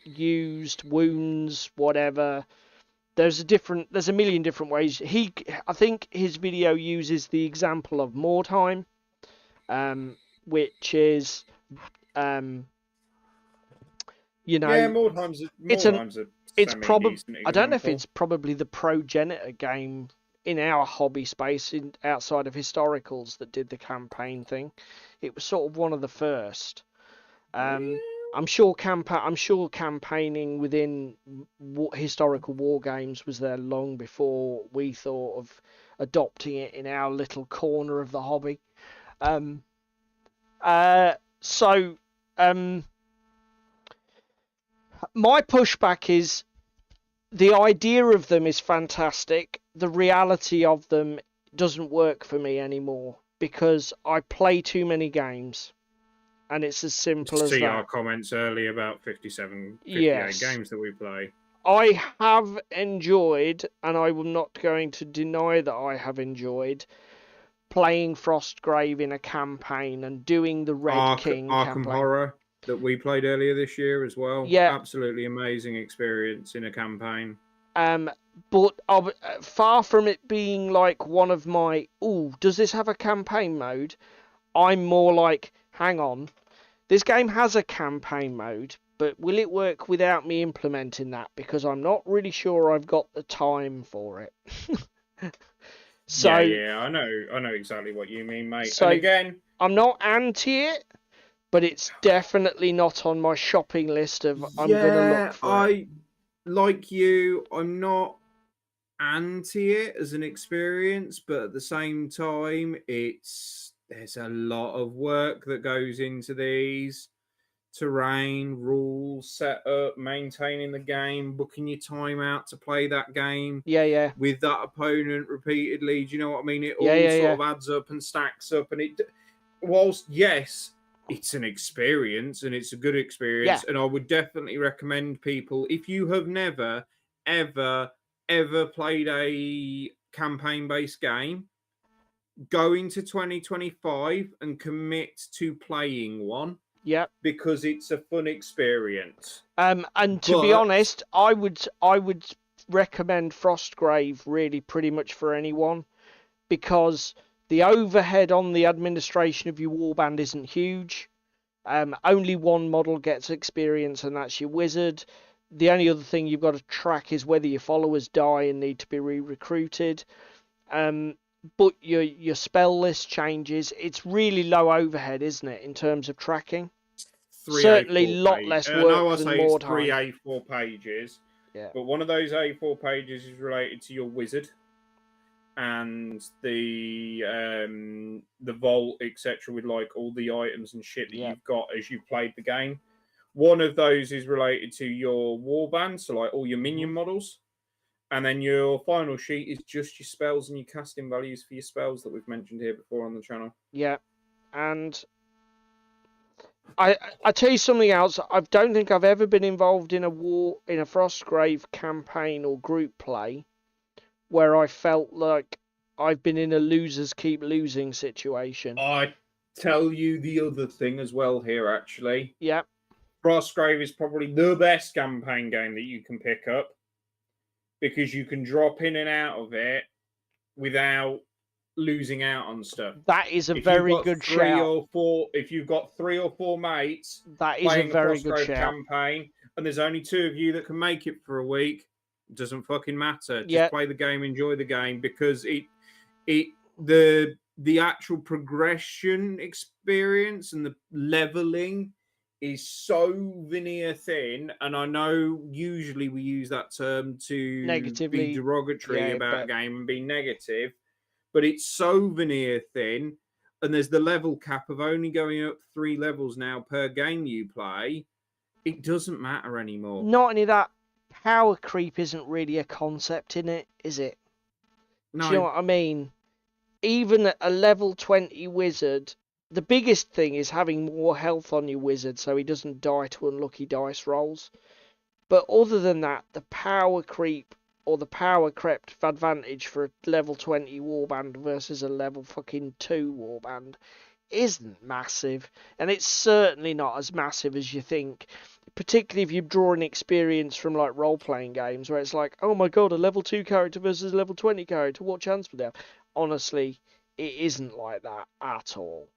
used, wounds, whatever. There's a million different ways. I think his video uses the example of Mordheim, which is, Mordheim's it's probably, I don't know if it's probably the progenitor game in our hobby space outside of historicals that did the campaign thing. It was sort of one of the first. I'm sure campaigning within historical war games was there long before we thought of adopting it in our little corner of the hobby. My pushback is the idea of them is fantastic. The reality of them doesn't work for me anymore because I play too many games. And it's as simple as that. See our comments earlier about 58 games that we play. I have enjoyed, and I am not going to deny that I have enjoyed playing Frostgrave in a campaign and doing the Red King Arkham campaign. Horror that we played earlier this year as well. Yeah. Absolutely amazing experience in a campaign. But far from it being like one of my, ooh, does this have a campaign mode? I'm more like, hang on, this game has a campaign mode, but will it work without me implementing that? Because I'm not really sure I've got the time for it. So yeah, I know exactly what you mean, mate. So and again, I'm not anti it, but it's definitely not on my shopping list of I'm gonna look for it. Like you, I'm not anti it as an experience, but at the same time, there's a lot of work that goes into these. Terrain, rules, setup, maintaining the game, booking your time out to play that game. Yeah. With that opponent repeatedly. Do you know what I mean? It Yeah, all sort of adds up and stacks up. And whilst yes, it's an experience and it's a good experience, and I would definitely recommend people, if you have never, ever, ever played a campaign-based game, go into 2025 and commit to playing one. Yep. Because it's a fun experience. And to be honest, I would recommend Frostgrave really pretty much for anyone, because the overhead on the administration of your warband isn't huge. Only one model gets experience, and that's your wizard. The only other thing you've got to track is whether your followers die and need to be re-recruited. But your spell list changes. It's really low overhead, isn't it, in terms of tracking? Certainly a lot less work than Mordheim. 3 A4 pages. Yeah. But one of those A4 pages is related to your wizard and the vault, etc., with like all the items and shit that you've got as you've played the game. One of those is related to your warband, so like all your minion models. And then your final sheet is just your spells and your casting values for your spells that we've mentioned here before on the channel. Yeah. And I tell you something else. I don't think I've ever been involved in a Frostgrave campaign or group play where I felt like I've been in a losers keep losing situation. I tell you the other thing as well here, actually. Yeah. Frostgrave is probably the best campaign game that you can pick up, because you can drop in and out of it without losing out on stuff. That is a very good shout. If you've got 3 or 4 mates, that is a very good shout. Campaign, and there's only 2 of you that can make it for a week, it doesn't fucking matter. Just play the game, enjoy the game, because the actual progression experience and the leveling is so veneer thin, and I know usually we use that term to negatively be derogatory about a game and be negative, but it's so veneer thin, and there's the level cap of only going up 3 levels now per game you play. It doesn't matter anymore. Not only that, power creep isn't really a concept in it, is it? No. Do you know what I mean? Even at a level 20 wizard, the biggest thing is having more health on your wizard so he doesn't die to unlucky dice rolls. But other than that, the power creep or the power crept advantage for a level 20 warband versus a level fucking 2 warband isn't massive. And it's certainly not as massive as you think. Particularly if you're drawing experience from like role-playing games where it's like, oh my god, a level 2 character versus a level 20 character, what chance would they have? Honestly, it isn't like that at all.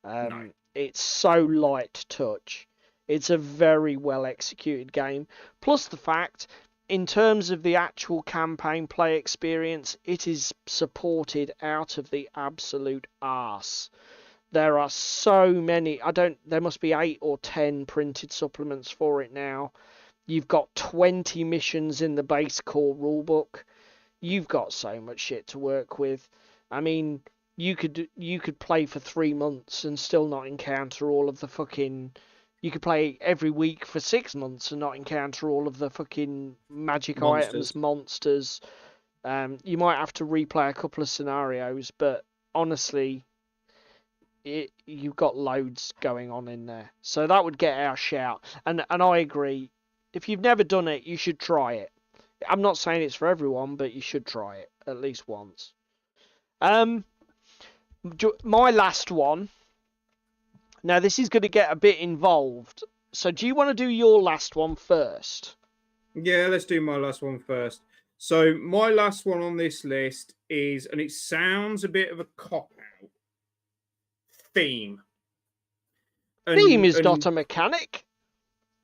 No. It's so light touch. It's a very well executed game. Plus the fact, in terms of the actual campaign play experience, it is supported out of the absolute arse. There are so many. There must be 8 or 10 printed supplements for it now. You've got 20 missions in the base core rulebook. You've got so much shit to work with. I mean, you could play for 3 months and still not encounter all of the fucking... You could play every week for 6 months and not encounter all of the fucking magic items, monsters. You might have to replay a couple of scenarios, but honestly, you've got loads going on in there. So that would get our shout. And I agree. If you've never done it, you should try it. I'm not saying it's for everyone, but you should try it at least once. My last one. Now, this is going to get a bit involved. So, do you want to do your last one first? Yeah, let's do my last one first. So, my last one on this list is, and it sounds a bit of a cop-out, theme. Theme is not a mechanic.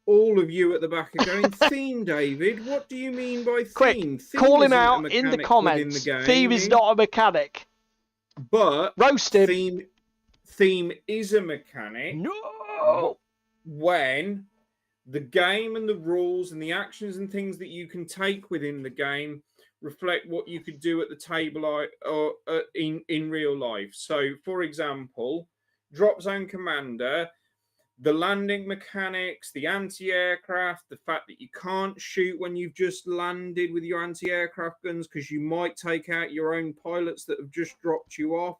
All of you at the back are going, theme, David? What do you mean by theme? Quick, Theme call him isn't a out in the mechanic comments. within the Theme is not a mechanic. But Roast him. Theme is a mechanic. No. When the game and the rules and the actions and things that you can take within the game reflect what you could do at the table or in real life. So, for example, Drop Zone Commander, the landing mechanics, the anti-aircraft, the fact that you can't shoot when you've just landed with your anti-aircraft guns because you might take out your own pilots that have just dropped you off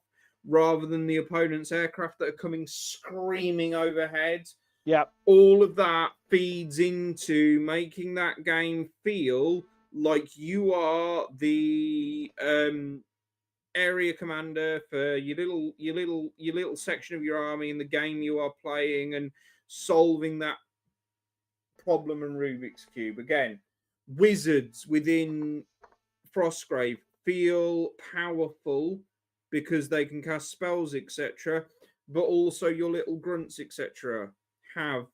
rather than the opponent's aircraft that are coming screaming overhead. Yeah. All of that feeds into making that game feel like you are the area commander for your little section of your army in the game you are playing and solving that problem and Rubik's Cube. Again, wizards within Frostgrave feel powerful because they can cast spells, etc. But also your little grunts, etc. have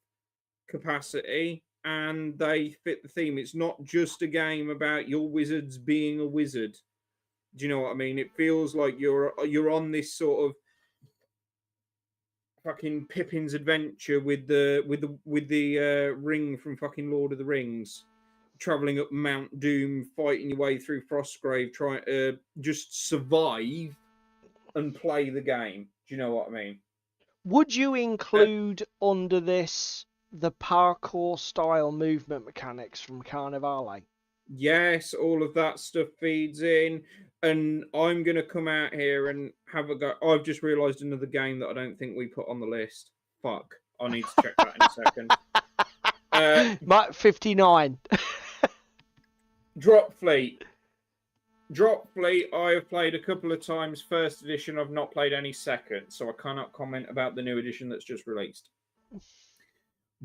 capacity and they fit the theme. It's not just a game about your wizards being a wizard. Do you know what I mean? It feels like you're on this sort of fucking Pippin's adventure with the ring from fucking Lord of the Rings, traveling up Mount Doom, fighting your way through Frostgrave, trying to just survive and play the game. Do you know what I mean? Would you include under this the parkour style movement mechanics from Carnivale? Yes, all of that stuff feeds in. And I'm going to come out here and have a go. I've just realised another game that I don't think we put on the list. Fuck. I need to check that in a second. 59. Drop Fleet. Drop Fleet, I have played a couple of times first edition. I've not played any second, so I cannot comment about the new edition that's just released.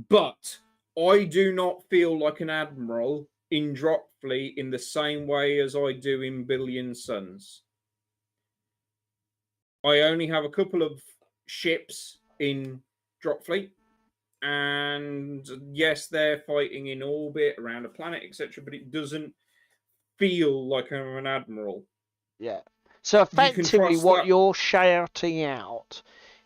But I do not feel like an admiral in Drop Fleet in the same way as I do in Billion Suns. I only have a couple of ships in Drop Fleet, and yes, they're fighting in orbit around a planet, etc., but it doesn't feel like I'm an admiral. Yeah. So effectively what you're shouting out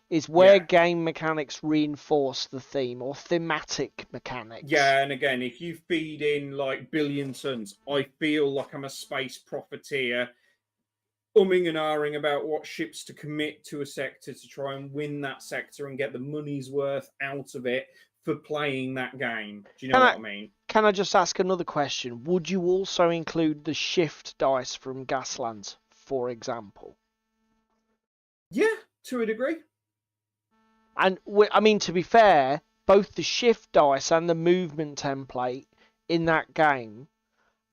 is where game mechanics reinforce the theme or thematic mechanics. Yeah, and again, if you feed in like Billion Suns, I feel like I'm a space profiteer, umming and ahhing about what ships to commit to a sector to try and win that sector and get the money's worth out of it for playing that game. Do you know what I mean? Can I just ask another question? Would you also include the shift dice from Gaslands, for example? Yeah, to a degree. And I mean, to be fair, both the shift dice and the movement template in that game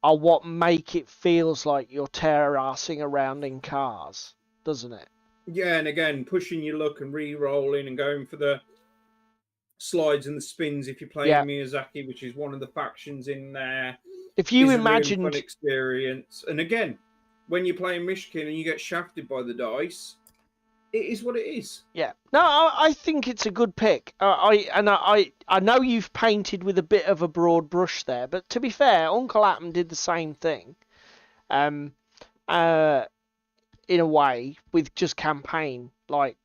are what make it feels like you're terracing around in cars, doesn't it? Yeah, and again, pushing your luck and re-rolling and going for the slides and the spins if you're playing Miyazaki, which is one of the factions in there. If you imagined a really fun experience, and again, when you're playing Mishkin and you get shafted by the dice, it is what it is. Yeah. No, I think it's a good pick. I know you've painted with a bit of a broad brush there, but to be fair, Uncle Atom did the same thing. In a way, with just campaign. Like,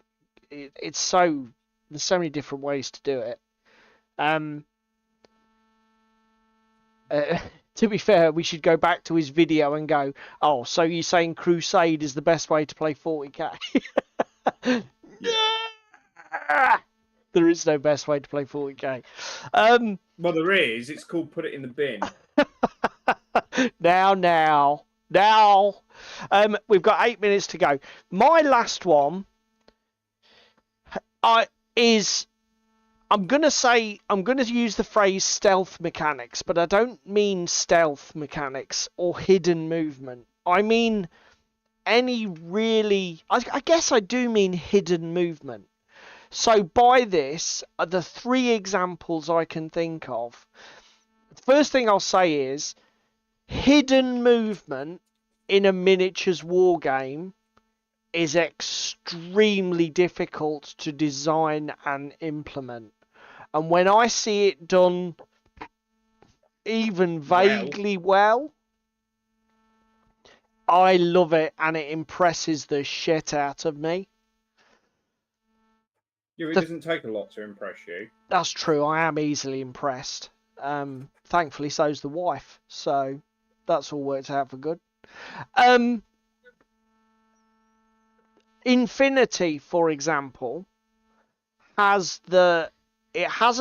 it's so... There's so many different ways to do it. To be fair, we should go back to his video and go, oh, so you're saying Crusade is the best way to play 40k? Yeah. There is no best way to play 40k. Well, there is. It's called Put It in the Bin. Now. We've got 8 minutes to go. My last one is I'm going to use the phrase stealth mechanics, but I don't mean stealth mechanics or hidden movement. I mean any really, I guess I do mean hidden movement. So by this, the three examples I can think of. The first thing I'll say is hidden movement in a miniatures war game is extremely difficult to design and implement. And when I see it done even vaguely well, I love it and it impresses the shit out of me. Yeah, it doesn't take a lot to impress you. That's true. I am easily impressed. Thankfully, so's the wife. So that's all worked out for good. Infinity, for example, has a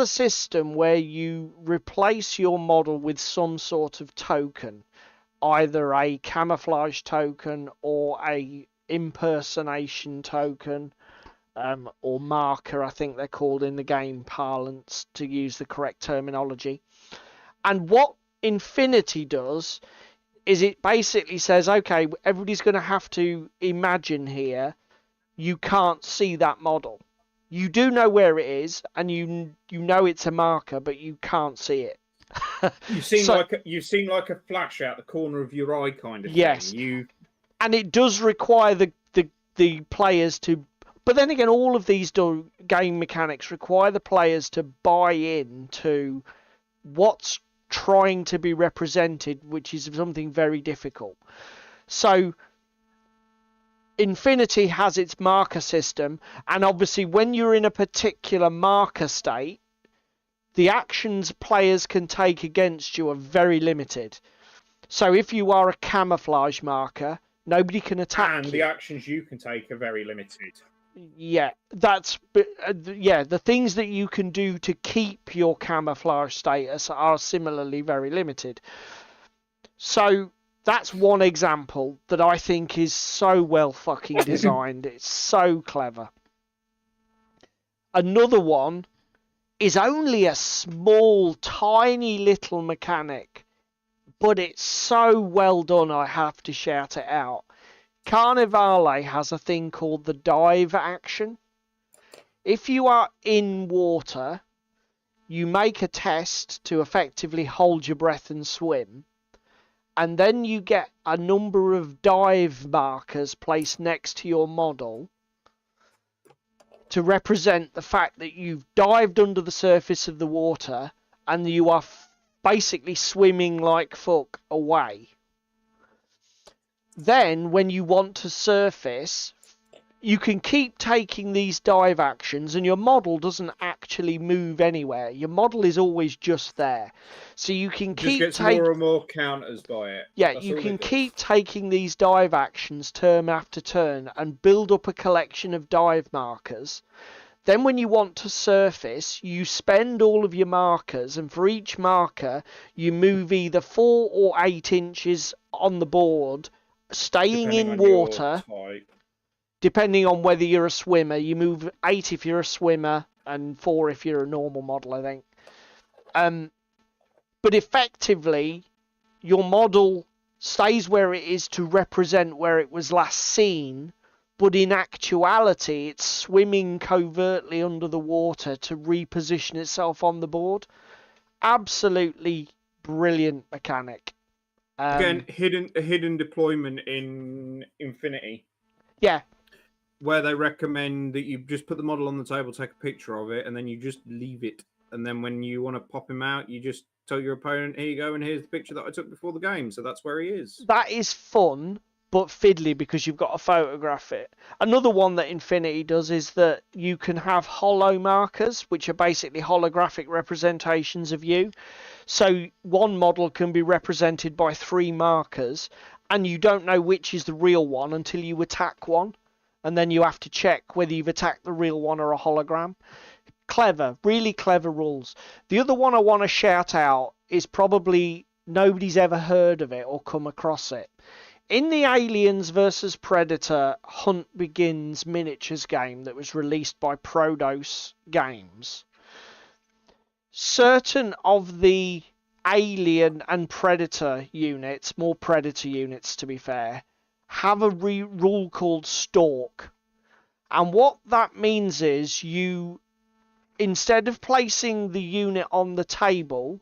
system where you replace your model with some sort of token, either a camouflage token or a impersonation token, or marker, I think they're called in the game parlance, to use the correct terminology. And what Infinity does is it basically says, okay, everybody's going to have to imagine here you can't see that model. You do know where it is, and you know it's a marker, but you can't see it. You've seen like a flash out the corner of your eye, kind of yes. thing. And it does require the players to. But then again, all of these game mechanics require the players to buy in to what's trying to be represented, which is something very difficult. So Infinity has its marker system, and obviously when you're in a particular marker state, the actions players can take against you are very limited. So if you are a camouflage marker, nobody can attack you. And the actions you can take are very limited. Yeah, the things that you can do to keep your camouflage status are similarly very limited. So that's one example that I think is so well fucking designed. It's so clever. Another one is only a small, tiny little mechanic, but it's so well done I have to shout it out. Carnivale has a thing called the dive action. If you are in water, you make a test to effectively hold your breath and swim, and then you get a number of dive markers placed next to your model to represent the fact that you've dived under the surface of the water and you are basically swimming like fuck away. Then, when you want to surface, you can keep taking these dive actions and your model doesn't actually move anywhere. Your model is always just there. So you can keep just gets more and more counters by it. Yeah, you can keep taking these dive actions turn after turn and build up a collection of dive markers. Then when you want to surface, you spend all of your markers, and for each marker, you move either 4 or 8 inches on the board, staying in water. Depending on whether you're a swimmer, you move 8 if you're a swimmer and 4 if you're a normal model, I think. But effectively, your model stays where it is to represent where it was last seen, but in actuality, it's swimming covertly under the water to reposition itself on the board. Absolutely brilliant mechanic. Again, hidden deployment in Infinity. Yeah. Where they recommend that you just put the model on the table, take a picture of it, and then you just leave it. And then when you want to pop him out, you just tell your opponent, here you go, and here's the picture that I took before the game. So that's where he is. That is fun, but fiddly because you've got to photograph it. Another one that Infinity does is that you can have holo markers, which are basically holographic representations of you. So one model can be represented by 3 markers, and you don't know which is the real one until you attack one. And then you have to check whether you've attacked the real one or a hologram. Clever, really clever rules. The other one I want to shout out is probably nobody's ever heard of it or come across it. In the Aliens vs Predator Hunt Begins miniatures game that was released by Prodos Games, certain of the alien and predator units, more predator units to be fair, have a rule called stalk. And what that means is you, instead of placing the unit on the table,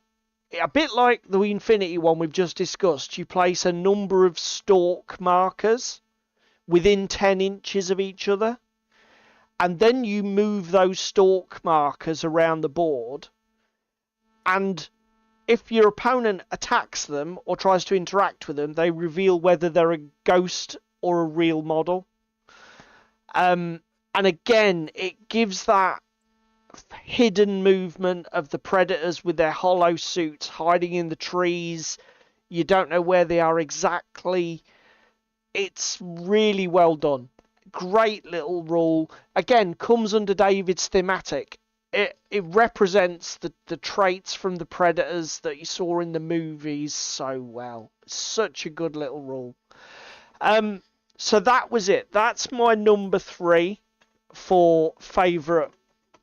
a bit like the Infinity one we've just discussed, you place a number of stalk markers within 10 inches of each other. And then you move those stalk markers around the board. And if your opponent attacks them or tries to interact with them, they reveal whether they're a ghost or a real model. And again, it gives that hidden movement of the predators with their hollow suits hiding in the trees. You don't know where they are exactly. It's really well done. Great little rule. Again, comes under David's thematic. It represents the traits from the predators that you saw in the movies so well. Such a good little rule. So that was it. That's my number 3 for favourite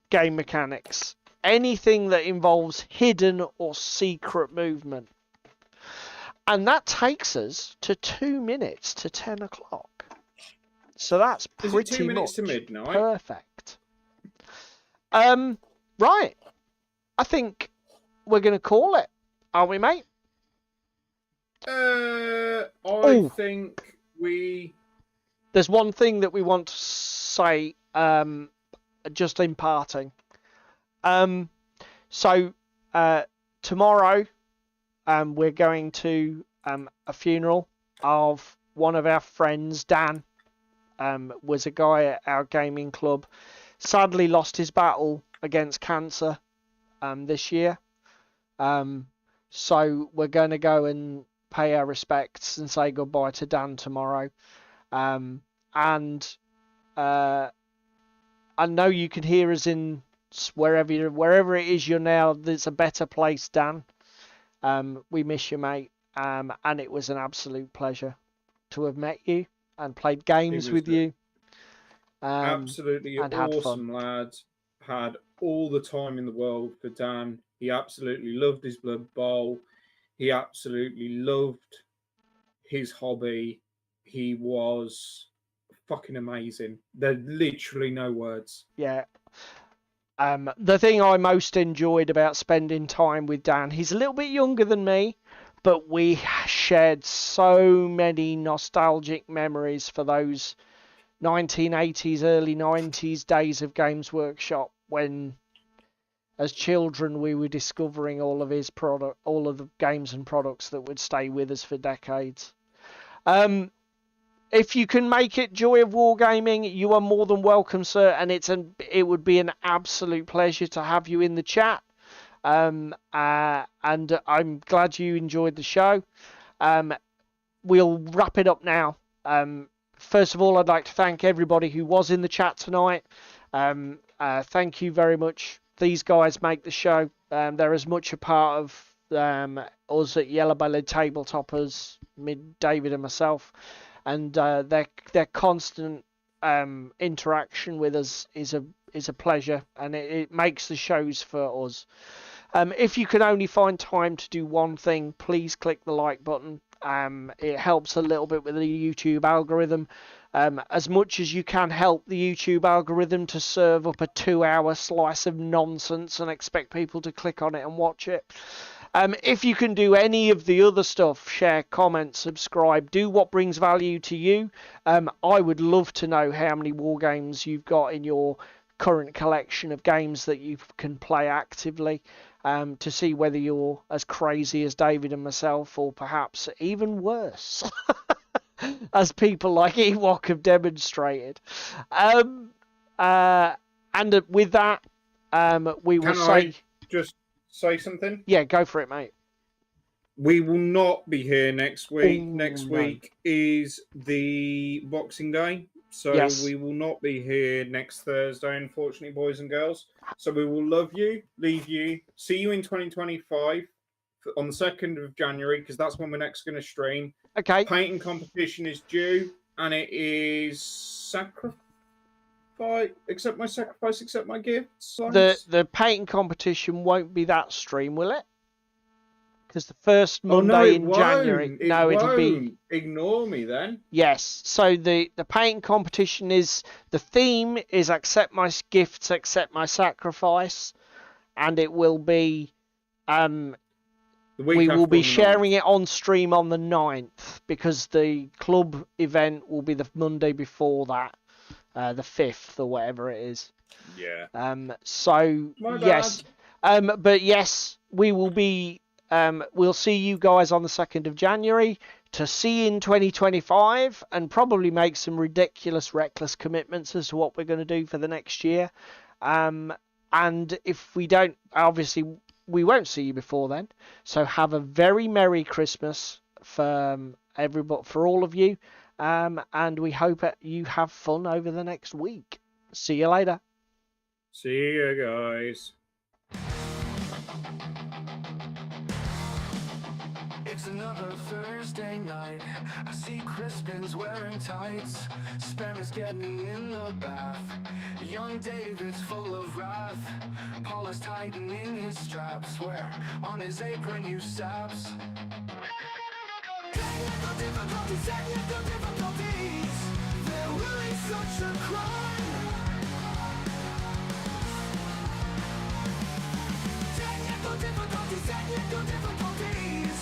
game mechanics. Anything that involves hidden or secret movement. And that takes us to 2 minutes to 10 o'clock. So that's pretty much 2 minutes to midnight? Perfect. Right. I think we're going to call it, aren't we, mate? I think we... There's one thing that we want to say, just in parting. So tomorrow, we're going to a funeral of one of our friends, Dan. Was a guy at our gaming club. Sadly lost his battle against cancer this year. So we're going to go and pay our respects and say goodbye to Dan tomorrow. And I know you can hear us in wherever it is you're now. There's a better place, Dan. We miss you, mate. And it was an absolute pleasure to have met you and played games with you. Absolutely and had awesome fun. lad. Had all the time in the world for Dan. He absolutely loved his Blood Bowl. He absolutely loved his hobby. He was fucking amazing. There's literally no words. Yeah. The thing I most enjoyed about spending time with Dan, he's a little bit younger than me, but we shared so many nostalgic memories for those 1980s, early 90s days of Games Workshop when, as children, we were discovering all of the games and products that would stay with us for decades. If you can make it Joy of Wargaming, you are more than welcome, sir, and it would be an absolute pleasure to have you in the chat. And I'm glad you enjoyed the show. We'll wrap it up now. First of all, I'd like to thank everybody who was in the chat tonight. Thank you very much. These guys make the show. They're as much a part of us at yellowbellytabletop as David and myself. And their constant interaction with us is a pleasure, and it makes the shows for us. If you can only find time to do one thing, please click the like button. It helps a little bit with the YouTube algorithm. As much as you can help the YouTube algorithm to serve up a 2-hour slice of nonsense and expect people to click on it and watch it. If you can do any of the other stuff, share, comment, subscribe, do what brings value to you. I would love to know how many war games you've got in your current collection of games that you can play actively, to see whether you're as crazy as David and myself, or perhaps even worse, as people like Ewok have demonstrated. And with that, we will say... just say something? Yeah, go for it, mate. We will not be here next week. Ooh, next no. week is the Boxing Day. So Yes. we will not be here next Thursday, unfortunately, boys and girls. So we will love you, leave you, see you in 2025 on the 2nd of January, because that's when we're next going to stream. Okay. Painting competition is due, and it is sacrifice. accept my sacrifice, accept my gifts. The painting competition won't be that stream, will it? Because the first Oh, no, Monday it in January. won't. No, It it'll be. won't. Ignore me then. Yes. So the painting competition is, the theme is accept my gifts, accept my sacrifice, and it will be The week we will after be on the sharing 9th. it on stream on the 9th, because the club event will be the Monday before that, the 5th or whatever it is. Yeah. So My yes. But yes, we will be. We'll see you guys on the 2nd of January to see in 2025, and probably make some ridiculous, reckless commitments as to what we're going to do for the next year. And if we don't, obviously, we won't see you before then. So have a very Merry Christmas for everybody, for all of you. And we hope that you have fun over the next week. See you later. See ya, guys. It's another Thursday night. I see Crispin's wearing tights. Sparrow's getting in the bath. Young David's full of wrath. Paula's tightening his straps. Where on his apron you saps. Technical difficulties. They're really such a crime. Technical difficulties.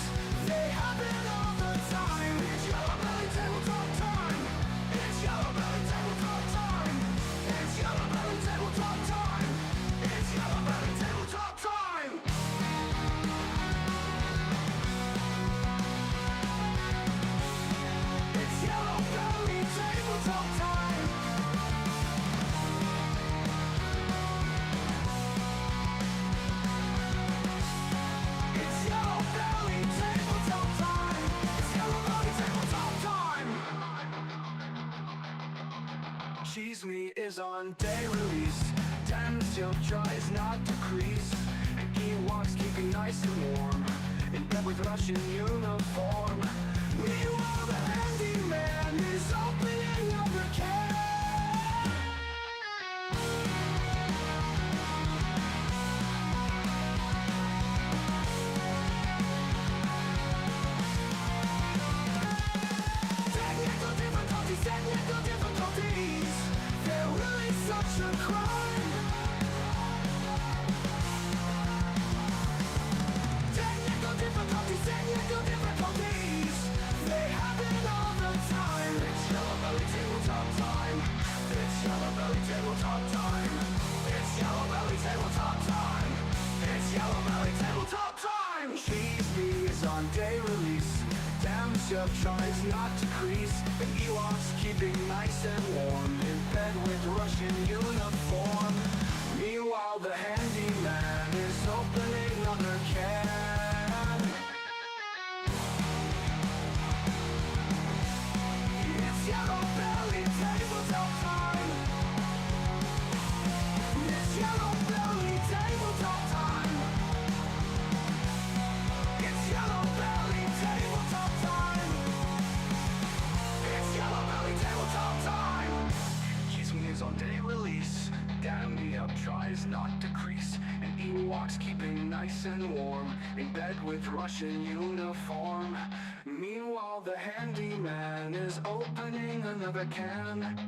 They happen all the time. It's Yellow Belly Tabletop time. It's Yellow Belly Tabletop time. It's Yellow Belly Tabletop time. It's Yellow Belly Tabletop time. It's Yellow Belly Tabletop time. It's Yellow Belly Tabletop time. It's Yellow Belly Tabletop time. Cheese Meat is on day release. Thames Joe tries not to crease. And Ewoks keeping nice and warm. In bed with Russian uniform. Meanwhile, the handyman is opening up the can. Technical difficulties. They're really such a crime. Technical difficulties. They happen all the time. It's Yellow Belly Tabletop time. It's Yellow Belly Tabletop time. It's Yellow Belly Tabletop time. It's Yellow Belly Tabletop time. Cheese Meat is on day release. Damn Chef tries not to crease. The Ewoks keeping nice and warm. In bed with Russian uniform. Meanwhile, the handyman is opening another can. It's Yellow Belly Tabletop time. It's Yellow Belly Tabletop time. It's Yellow Belly Tabletop time. It's Yellow Belly Tabletop time. Cheese Meat is on day release. Damn me up tries not to crease. And Ewoks keeping nice and warm. In bed with Russian uniform. Meanwhile, the handyman is opening another can.